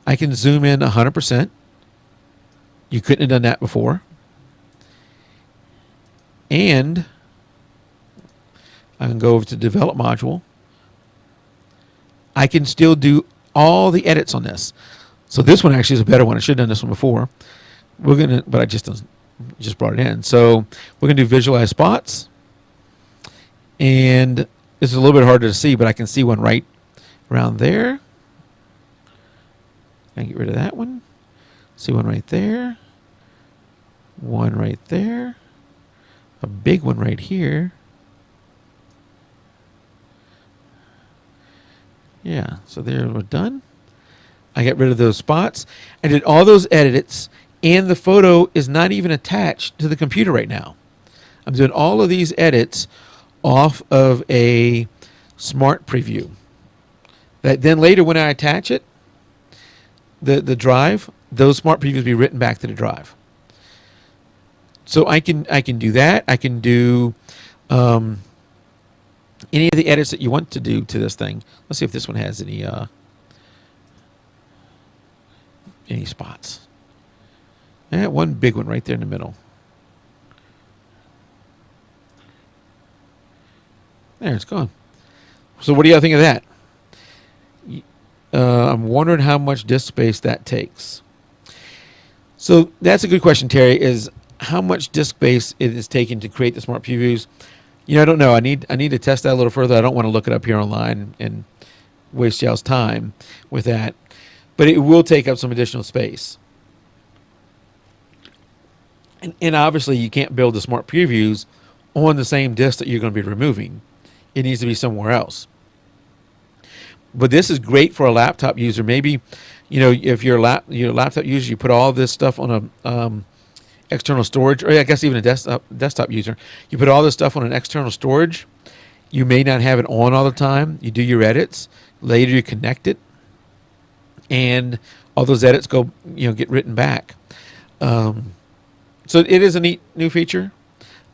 I can zoom in 100%. You couldn't have done that before. And I can go over to Develop Module. I can still do all the edits on this. So this one actually is a better one. I should have done this one before. But I just brought it in. So we're going to do Visualize Spots. And this is a little bit harder to see, but I can see one right around there. I get rid of that one. See one right there. One right there. A big one right here. Yeah, so there we're done. I got rid of those spots. I did all those edits, and the photo is not even attached to the computer right now. I'm doing all of these edits off of a Smart Preview. That then later when I attach it, the drive, those Smart Previews will be written back to the drive. So I can do that. I can do any of the edits that you want to do to this thing. Let's see if this one has any spots. Yeah, one big one right there in the middle. There, it's gone. So what do you think of that? I'm wondering how much disk space that takes. So that's a good question, Terry, is how much disk space it is taking to create the Smart Previews. I don't know. I need to test that a little further. I don't want to look it up here online and waste y'all's time with that. But it will take up some additional space. And obviously you can't build the Smart Previews on the same disk that you're going to be removing. It needs to be somewhere else. But this is great for a laptop user. Maybe, if you're a laptop user, you put all this stuff on a external storage, or I guess even a desktop user. You put all this stuff on an external storage. You may not have it on all the time. You do your edits. Later you connect it, and all those edits go, get written back. So it is a neat new feature.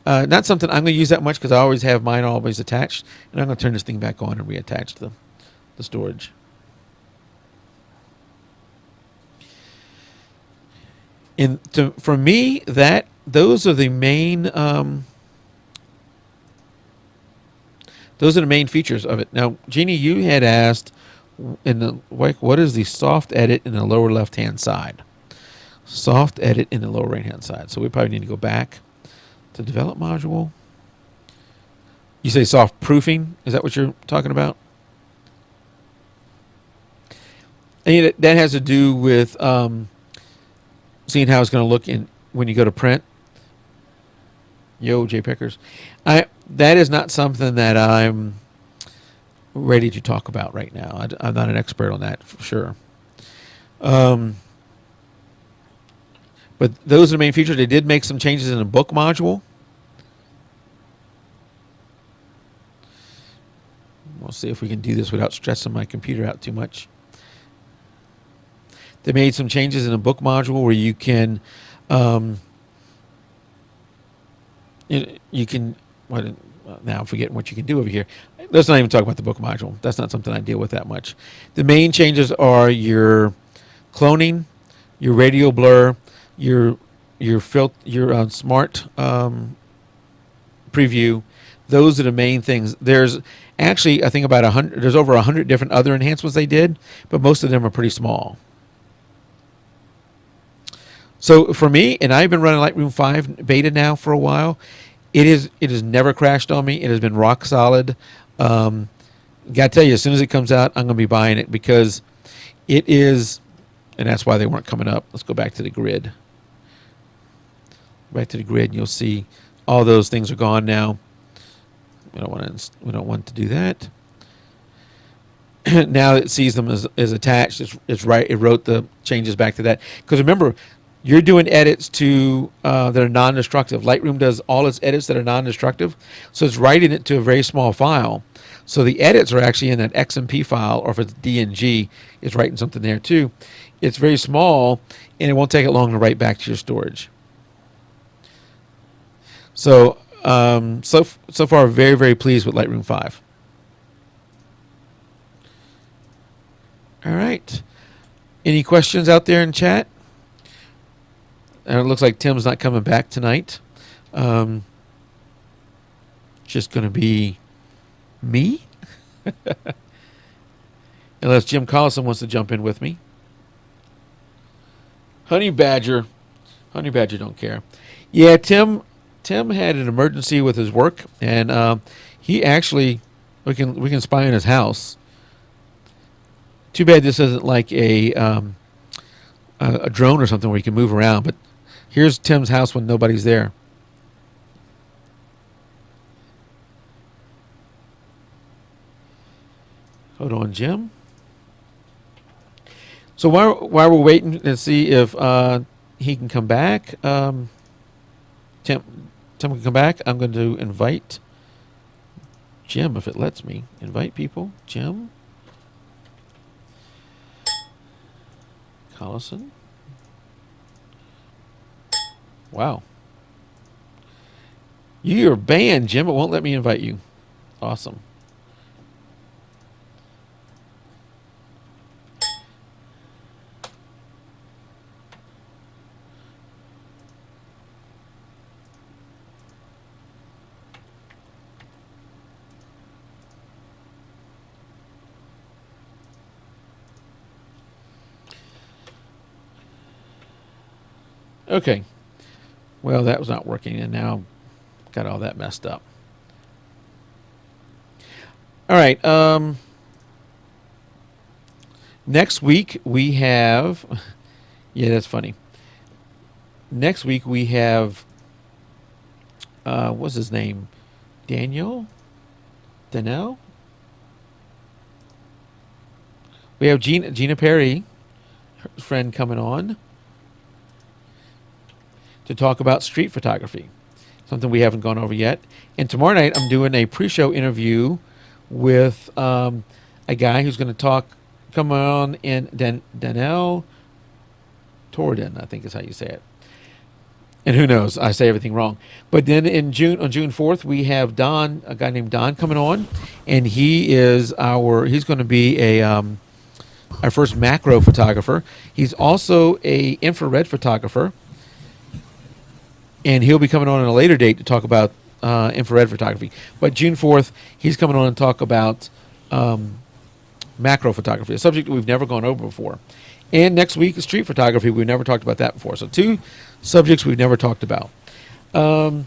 Not something I'm going to use that much because I always have mine always attached, and I'm going to turn this thing back on and reattach the storage. For me, those are the main features of it. Now, Jeannie, you had asked what is the soft edit in the lower left hand side? Soft edit in the lower right hand side. So we probably need to go back to develop module. You say soft proofing? Is that what you're talking about? And that has to do with seeing how it's going to look when you go to print. Yo, JPEGers. That is not something that I'm ready to talk about right now. I'm not an expert on that for sure. But those are the main features. They did make some changes in the book module. We'll see if we can do this without stressing my computer out too much. They made some changes in the book module where you can, now I'm forgetting what you can do over here. Let's not even talk about the book module. That's not something I deal with that much. The main changes are your cloning, your radial blur, your smart preview. Those are the main things. There's actually, I think about 100. There's over 100 different other enhancements they did, but most of them are pretty small. So for me, and I've been running Lightroom 5 beta now for a while, it has never crashed on me. It has been rock solid. Got to tell you, as soon as it comes out, I'm going to be buying it because it is, and that's why they weren't coming up. Let's go back to the grid. Back to the grid, and you'll see all those things are gone now. We don't want to do that. Now it sees them as attached. It's right. It wrote the changes back to that. Because remember, you're doing edits that are non-destructive. Lightroom does all its edits that are non-destructive. So it's writing it to a very small file. So the edits are actually in that XMP file, or if it's DNG, it's writing something there too. It's very small, and it won't take it long to write back to your storage. So so far, very, very pleased with Lightroom 5. All right. Any questions out there in chat? And it looks like Tim's not coming back tonight. Just going to be me. Unless Jim Collison wants to jump in with me. Honey Badger don't care. Yeah, Tim had an emergency with his work, and he actually we can spy on his house. Too bad this isn't like a drone or something where you can move around. But here's Tim's house when nobody's there. Hold on, Jim. So while we're waiting to see if he can come back, Tim can come back. I'm going to invite Jim, if it lets me. Invite people. Jim Collison. Wow. You're banned, Jim. It won't let me invite you. Awesome. Okay. Well, that was not working, and now got all that messed up. All right. Next week we have. Yeah, that's funny. Next week we have. What's his name? Daniel? We have Gina Perry, her friend, coming on to talk about street photography, something we haven't gone over yet. And tomorrow night, I'm doing a pre-show interview with a guy who's going to come on in Daniel Torden, I think is how you say it. And who knows, I say everything wrong. But then on June 4th, we have Don, a guy named Don, coming on, and he's going to be our first macro photographer. He's also a infrared photographer. And he'll be coming on a later date to talk about infrared photography. But June 4th, he's coming on and talk about macro photography, a subject that we've never gone over before. And next week, street photography. We've never talked about that before. So 2 subjects we've never talked about. As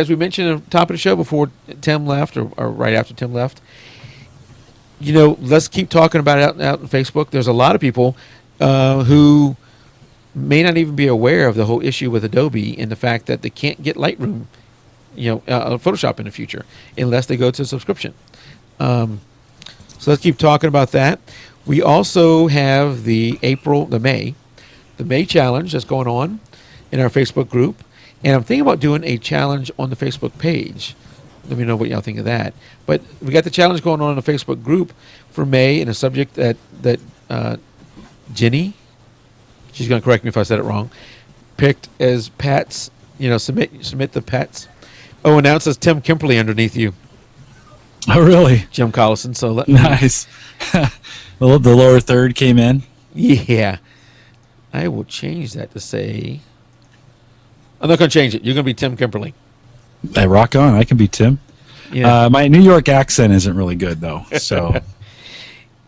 we mentioned at the top of the show before Tim left, or right after Tim left, let's keep talking about it out on Facebook. There's a lot of people who may not even be aware of the whole issue with Adobe and the fact that they can't get Lightroom, Photoshop in the future unless they go to a subscription. So let's keep talking about that. We also have the May challenge that's going on in our Facebook group, and I'm thinking about doing a challenge on the Facebook page. Let me know what y'all think of that. But we got the challenge going on in the Facebook group for May, and a subject that Jenny, she's going to correct me if I said it wrong, picked as Pat's, submit the Pat's. Oh, and now it says Tim Kimperly underneath you. Oh, really? Jim Collison. So nice. The lower third came in. Yeah. I will change that to say, I'm not going to change it. You're going to be Tim Kimperly. I rock on. I can be Tim. Yeah. My New York accent isn't really good, though. So.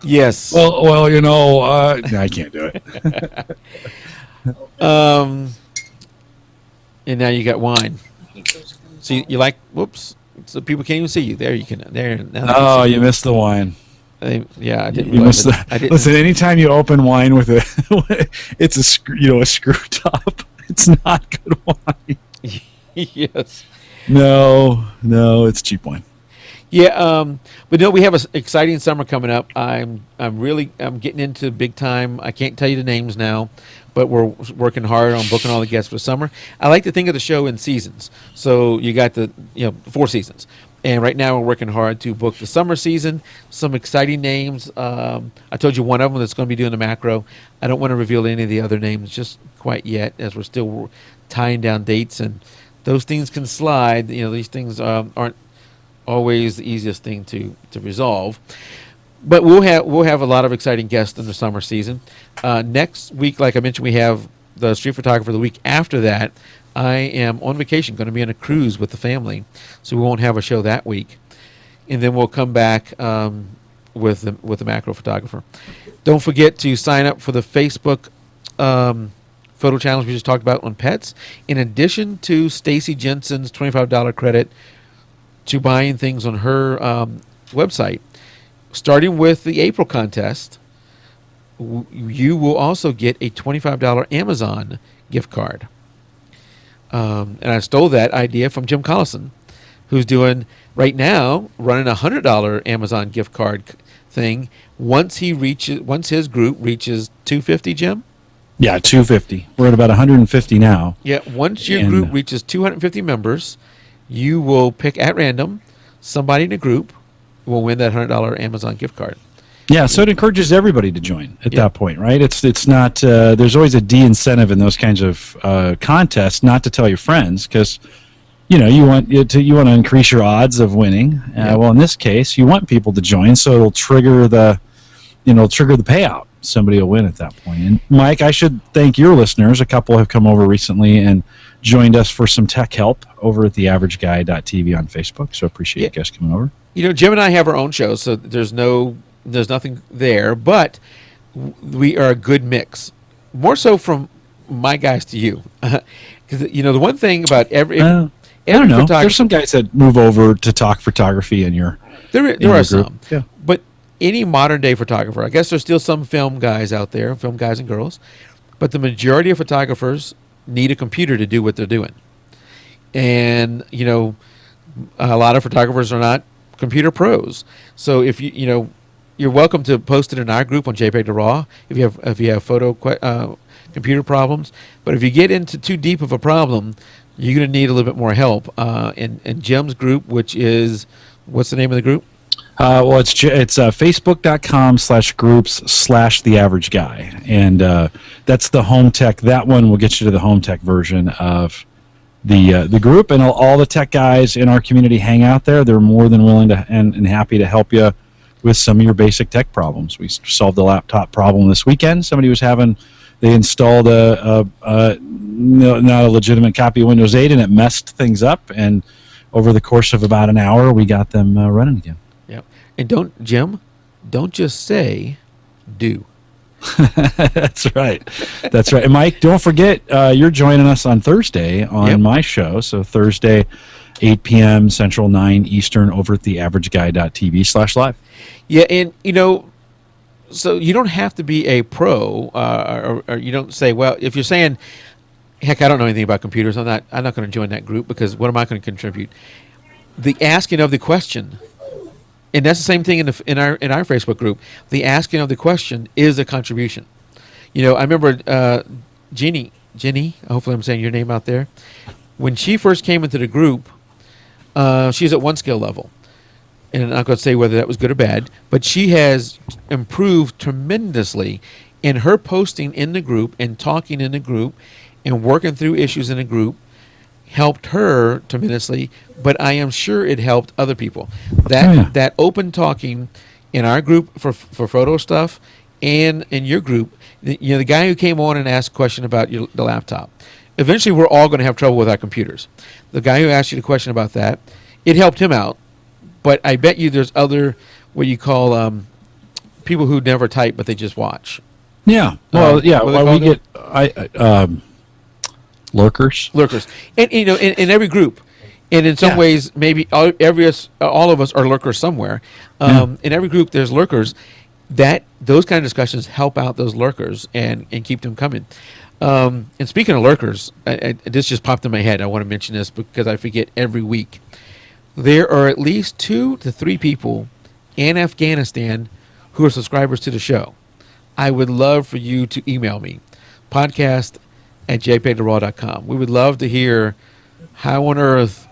Yes. Well, I can't do it. And now you got wine. So you like? Whoops! So people can't even see you. There you can. There. Now you missed the wine. Yeah, I didn't. You missed I didn't. Listen, anytime you open wine with it's a screw top. It's not good wine. Yes. No, it's cheap wine. Yeah, but no, we have an exciting summer coming up. I'm getting into big time. I can't tell you the names now, but we're working hard on booking all the guests for summer. I like to think of the show in seasons. So you got the 4 seasons, and right now we're working hard to book the summer season. Some exciting names. I told you one of them that's going to be doing the macro. I don't want to reveal any of the other names just quite yet, as we're still tying down dates, and those things can slide. These things aren't always the easiest thing to resolve, but we'll have a lot of exciting guests in the summer season. Next week, like I mentioned, we have the street photographer. The week after that, I am on vacation, going to be on a cruise with the family, so we won't have a show that week, and then we'll come back with the macro photographer. Don't forget to sign up for the Facebook photo challenge we just talked about on pets. In addition to Stacy Jensen's $25 credit to buying things on her website, starting with the April contest, you will also get a $25 Amazon gift card. And I stole that idea from Jim Collison, who's doing right now running a $100 Amazon gift card thing. Once his group reaches 250, Jim. Yeah, 250. We're at about 150 now. Yeah, once your group reaches 250 members, you will pick at random somebody in the group will win that $100 Amazon gift card. Yeah, so it encourages everybody to join at Yeah. that point, right? It's not there's always a de-incentive in those kinds of contests not to tell your friends because you want to increase your odds of winning. Yeah. Well, in this case, you want people to join, so it'll trigger the payout. Somebody will win at that point. And Mike, I should thank your listeners. A couple have come over recently and joined us for some tech help over at theaverageguy.tv on Facebook. So appreciate you guys coming over. Jim and I have our own show, so there's nothing there, but we are a good mix. More so from my guys to you, because the one thing about every I don't know. photographer, There's some guys that move over to talk photography in your there in your are group. some, Yeah. but any modern day photographer, I guess there's still some film guys out there, film guys and girls, but the majority of photographers need a computer to do what they're doing, and a lot of photographers are not computer pros. So if you're welcome to post it in our group on jpeg2RAW if you have photo computer problems. But if you get into too deep of a problem, you're going to need a little bit more help. In Jim's group, which is, what's the name of the group? Well, it's facebook.com/groups/theaverageguy, and that's the home tech. That one will get you to the home tech version of the group, and all the tech guys in our community hang out there. They're more than willing to and happy to help you with some of your basic tech problems. We solved a laptop problem this weekend. Somebody was they installed not a legitimate copy of Windows 8, and it messed things up. And over the course of about an hour, we got them running again. Yeah, and don't just say, do. That's right. And Mike, don't forget, you're joining us on Thursday on my show. So Thursday, 8 p.m. Central, 9 Eastern, over at theaverageguy.tv/live. Yeah, and so you don't have to be a pro, or you don't say, well, if you're saying, heck, I don't know anything about computers, I'm not going to join that group because what am I going to contribute? The asking of the question, and that's the same thing in our Facebook group. The asking of the question is a contribution. I remember Jeannie. Hopefully, I'm saying your name out there. When she first came into the group, she's at one skill level, and I'm not going to say whether that was good or bad, but she has improved tremendously in her posting in the group and talking in the group and working through issues in the group. Helped her tremendously, but I am sure it helped other people. That open talking in our group for photo stuff and in your group, the guy who came on and asked a question about the laptop. Eventually, we're all going to have trouble with our computers. The guy who asked you the question about that, it helped him out, but I bet you there's other what you call people who never type but they just watch. Yeah. Well, we get lurkers, and in every group, and in some ways, maybe all of us are lurkers somewhere. In every group, there's lurkers. Those kind of discussions help out those lurkers and keep them coming. And speaking of lurkers, this just popped in my head. I want to mention this because I forget every week. There are at least 2 to 3 people in Afghanistan who are subscribers to the show. I would love for you to email me, podcast@jpeg2RAW.com. We would love to hear how on earth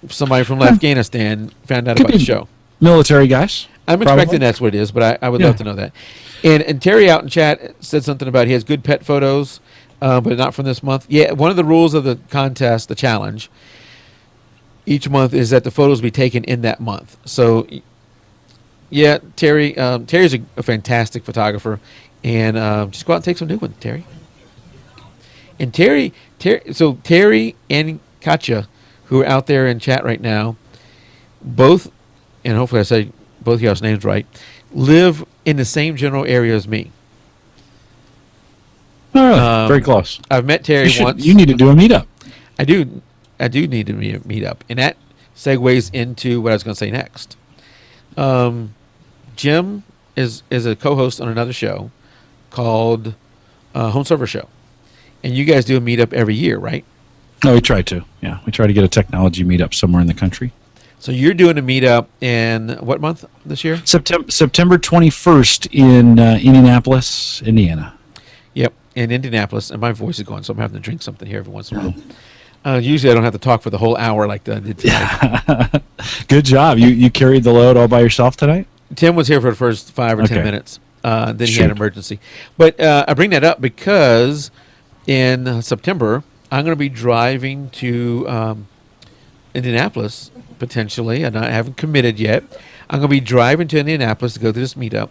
somebody from Afghanistan found out about the show. Military guys. I'm expecting that's what it is, but I would love to know that. And Terry out in chat said something about he has good pet photos, but not from this month. Yeah, one of the rules of the contest, the challenge, each month is that the photos be taken in that month. So, yeah, Terry's a fantastic photographer, and just go out and take some new ones, Terry. And Terry and Katja, who are out there in chat right now, both, and hopefully I say both of y'all's names right, live in the same general area as me. All right, very close. I've met Terry once. You need to do a meetup. I do need to meet up, and that segues into what I was going to say next. Jim is a co-host on another show called Home Server Show, and you guys do a meetup every year, right? No, we try to. Yeah, we try to get a technology meetup somewhere in the country. So you're doing a meetup in what month this year? September 21st in Indianapolis, Indiana. Yep, in Indianapolis, and my voice is going, so I'm having to drink something here every once in a Usually I don't have to talk for the whole hour like I did tonight. Good job. You carried the load all by yourself tonight? Tim was here for the first 5 or 10 Okay. minutes. Then he Sure. had an emergency. But I bring that up because in September, I'm going to be driving to Indianapolis, potentially, and I haven't committed yet. I'm going to be driving to Indianapolis to go to this meetup.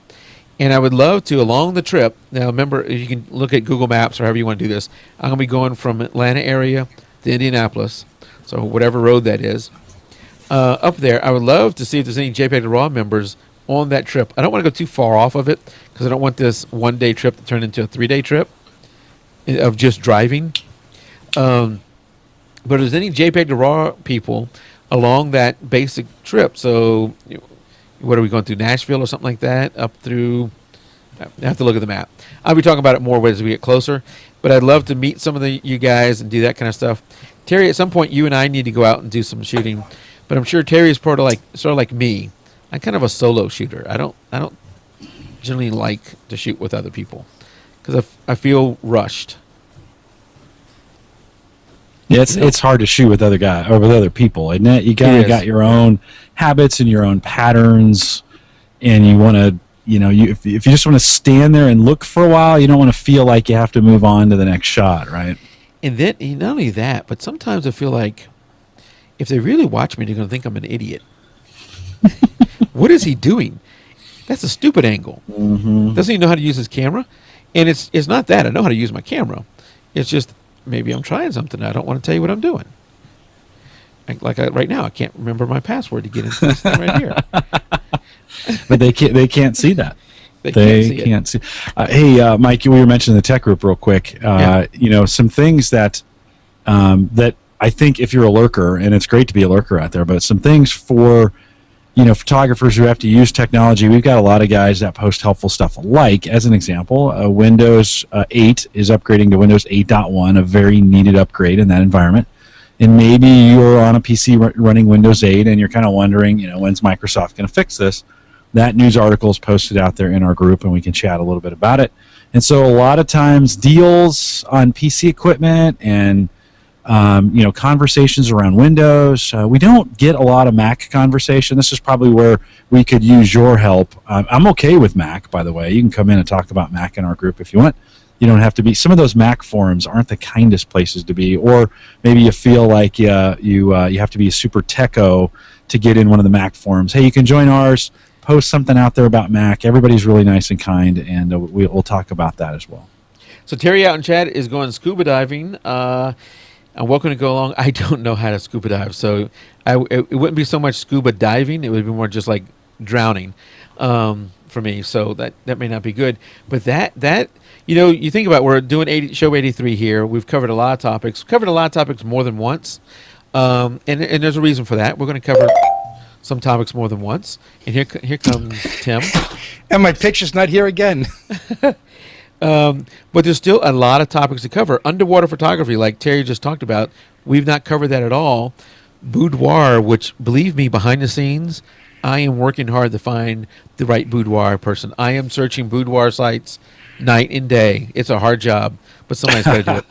And I would love to, along the trip, now remember, you can look at Google Maps or however you want to do this. I'm going to be going from Atlanta area to Indianapolis, so whatever road that is. Up there, I would love to see if there's any jpeg2RAW members on that trip. I don't want to go too far off of it because I don't want this one-day trip to turn into a 3-day trip of just driving. But if there's any jpeg2RAW people along that basic trip, so what are we going through, Nashville or something like that, up through, I have to look at the map. I'll be talking about it more as we get closer, but I'd love to meet some of you guys and do that kind of stuff. Terry, at some point, you and I need to go out and do some shooting, but I'm sure Terry is sort of like me. I'm kind of a solo shooter. I don't generally like to shoot with other people because I feel rushed. Yeah, it's hard to shoot with other guys or with other people, isn't it? You It is. got your own habits and your own patterns, and you want to, if you just want to stand there and look for a while, you don't want to feel like you have to move on to the next shot, right? And then not only that, but sometimes I feel like if they really watch me, they're going to think I'm an idiot. What is he doing? That's a stupid angle. Mm-hmm. Doesn't he know how to use his camera? And it's not that I know how to use my camera. It's just maybe I'm trying something. I don't want to tell you what I'm doing. Right now, I can't remember my password to get into this thing right here. But they can't see that. They Can't see. Hey, Mike, we were mentioning the tech group real quick. Yeah. Some things that that I think if you're a lurker, and it's great to be a lurker out there, but some things for photographers who have to use technology. We've got a lot of guys that post helpful stuff. Like, as an example, Windows 8 is upgrading to Windows 8.1, a very needed upgrade in that environment. And maybe you're on a PC running Windows 8, and you're kind of wondering, when's Microsoft going to fix this? That news article is posted out there in our group, and we can chat a little bit about it. And so a lot of times deals on PC equipment and conversations around Windows. We don't get a lot of Mac conversation. This is probably where we could use your help. I'm okay with Mac, by the way. You can come in and talk about Mac in our group if you want. You don't have to be. Some of those Mac forums aren't the kindest places to be, or maybe you feel like you have to be a super techo to get in one of the Mac forums. Hey, you can join ours. Post something out there about Mac. Everybody's really nice and kind, and we'll talk about that as well. So Terry out in chat is going scuba diving. I'm welcome to go along. I don't know how to scuba dive, so it wouldn't be so much scuba diving. It would be more just like drowning for me. So that may not be good. But that you think about, we're doing show 83 here. We've covered a lot of topics. Covered a lot of topics more than once, and there's a reason for that. We're going to cover some topics more than once. And here comes Tim. And my picture's not here again. But there's still a lot of topics to cover. Underwater photography, like Terry just talked about, we've not covered that at all. Boudoir, which, believe me, behind the scenes, I am working hard to find the right boudoir person. I am searching boudoir sites night and day. It's a hard job, but somebody's got to do it.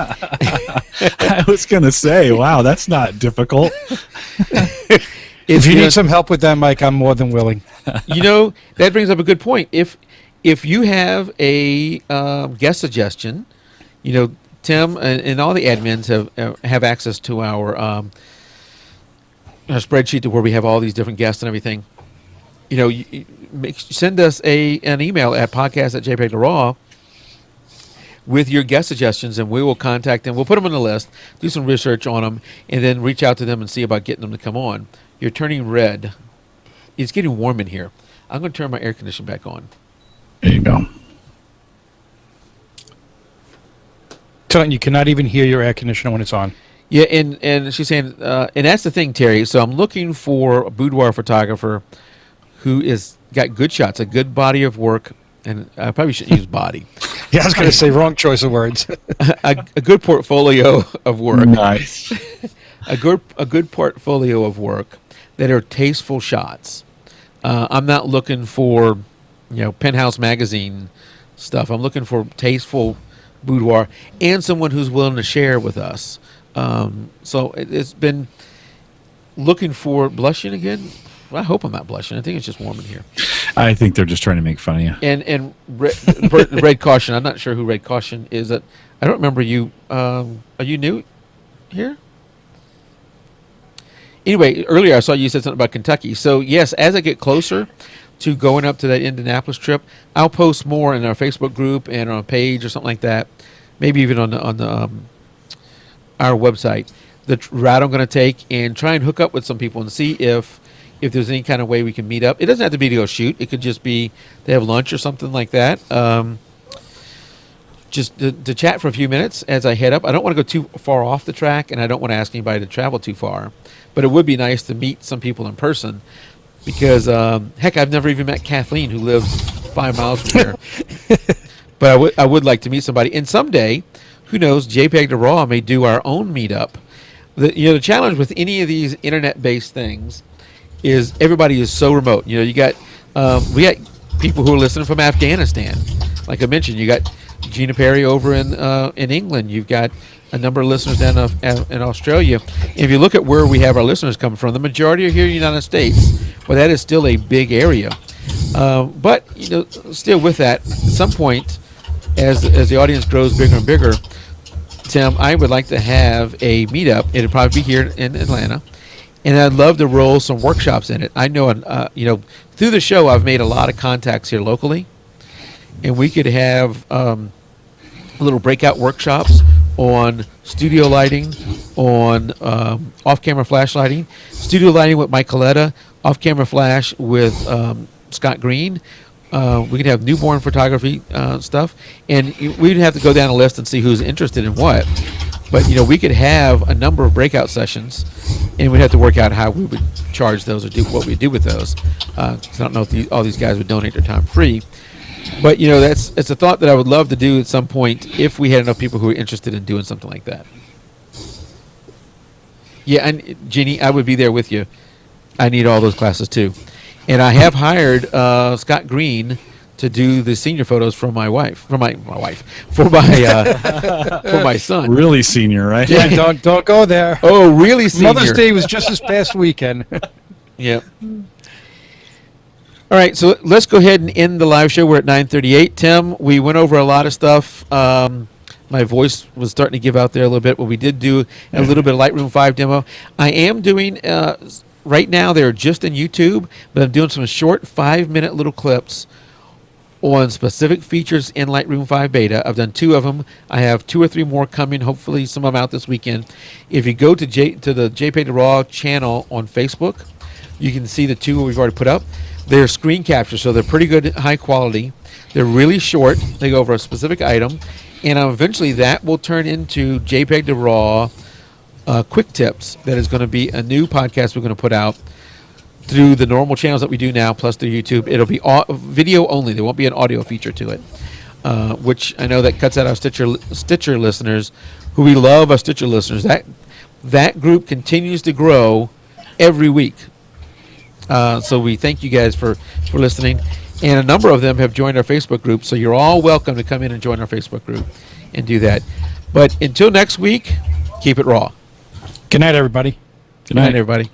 I was going to say, wow, that's not difficult. If you need some help with that, Mike, I'm more than willing. That brings up a good point. If you have a guest suggestion, Tim and all the admins have access to our spreadsheet to where we have all these different guests and everything. Send us an email at podcast@jpeg2RAW with your guest suggestions, and we will contact them. We'll put them on the list, do some research on them, and then reach out to them and see about getting them to come on. You're turning red. It's getting warm in here. I'm going to turn my air conditioner back on. There you go. Telling you cannot even hear your air conditioner when it's on. Yeah, and she's saying, and that's the thing, Terry. So I'm looking for a boudoir photographer who is got good shots, a good body of work, and I probably shouldn't use body. Yeah, I was going to say wrong choice of words. a good portfolio of work. Nice. a good portfolio of work that are tasteful shots. I'm not looking for Penthouse magazine stuff. I'm looking for tasteful boudoir and someone who's willing to share with us So it's been looking for blushing again. I hope I'm not blushing. I think it's just warm in here. I think they're just trying to make fun of you. And Red Caution. I'm not sure who Red Caution is. That I don't remember you. Are you new here? Anyway, earlier I saw you said something about Kentucky. So yes, as I get closer to going up to that Indianapolis trip, I'll post more in our Facebook group and on a page or something like that. Maybe even on the our website, the route I'm going to take, and try and hook up with some people and see if there's any kind of way we can meet up. It doesn't have to be to go shoot. It could just be to have lunch or something like that. Just to chat for a few minutes as I head up. I don't want to go too far off the track, and I don't want to ask anybody to travel too far. But it would be nice to meet some people in person because, heck, I've never even met Kathleen, who lives 5 miles from here. But I would like to meet somebody. And someday, who knows, jpeg2RAW may do our own meetup. The challenge with any of these internet-based things is everybody is so remote. You got we got people who are listening from Afghanistan. Like I mentioned, you got Gina Perry over in England. You've got a number of listeners down in Australia. And if you look at where we have our listeners coming from, the majority are here in the United States. Well, that is still a big area. But still with that, at some point, as the audience grows bigger and bigger, Tim, I would like to have a meetup. It'll probably be here in Atlanta. And I'd love to roll some workshops in it. I know, through the show, I've made a lot of contacts here locally, and we could have little breakout workshops on studio lighting, on off-camera flash lighting, studio lighting with Mike Coletta, off-camera flash with Scott Green. We could have newborn photography stuff, and we'd have to go down a list and see who's interested in what. But we could have a number of breakout sessions, and we'd have to work out how we would charge those or do what we do with those. 'Cause I don't know if all these guys would donate their time free. But it's a thought that I would love to do at some point if we had enough people who were interested in doing something like that. Yeah, and Jeannie, I would be there with you. I need all those classes too, and I have hired Scott Green to do the senior photos for my wife, for my son. Really senior, right? Yeah, don't go there. Oh, really senior. Mother's Day was just this past weekend. Yep. All right, so let's go ahead and end the live show. We're at 9:38. Tim, we went over a lot of stuff. My voice was starting to give out there a little bit, but we did do a little bit of Lightroom 5 demo. I am doing, right now they're just in YouTube, but I'm doing some short 5-minute little clips on specific features in Lightroom 5 beta. I've done 2 of them. I have 2 or 3 more coming, hopefully some of them out this weekend. If you go to the jpeg2RAW channel on Facebook, you can see the 2 we've already put up. They're screen captures, so they're pretty good, high quality. They're really short. They go over a specific item. And eventually that will turn into jpeg2RAW quick tips. That is going to be a new podcast we're going to put out through the normal channels that we do now, plus through YouTube. It'll be video only. There won't be an audio feature to it, which I know that cuts out our Stitcher listeners, who we love. Our Stitcher listeners. That group continues to grow every week. So we thank you guys for listening. And a number of them have joined our Facebook group, so you're all welcome to come in and join our Facebook group and do that. But until next week, keep it raw. Good night, everybody. Good night, everybody.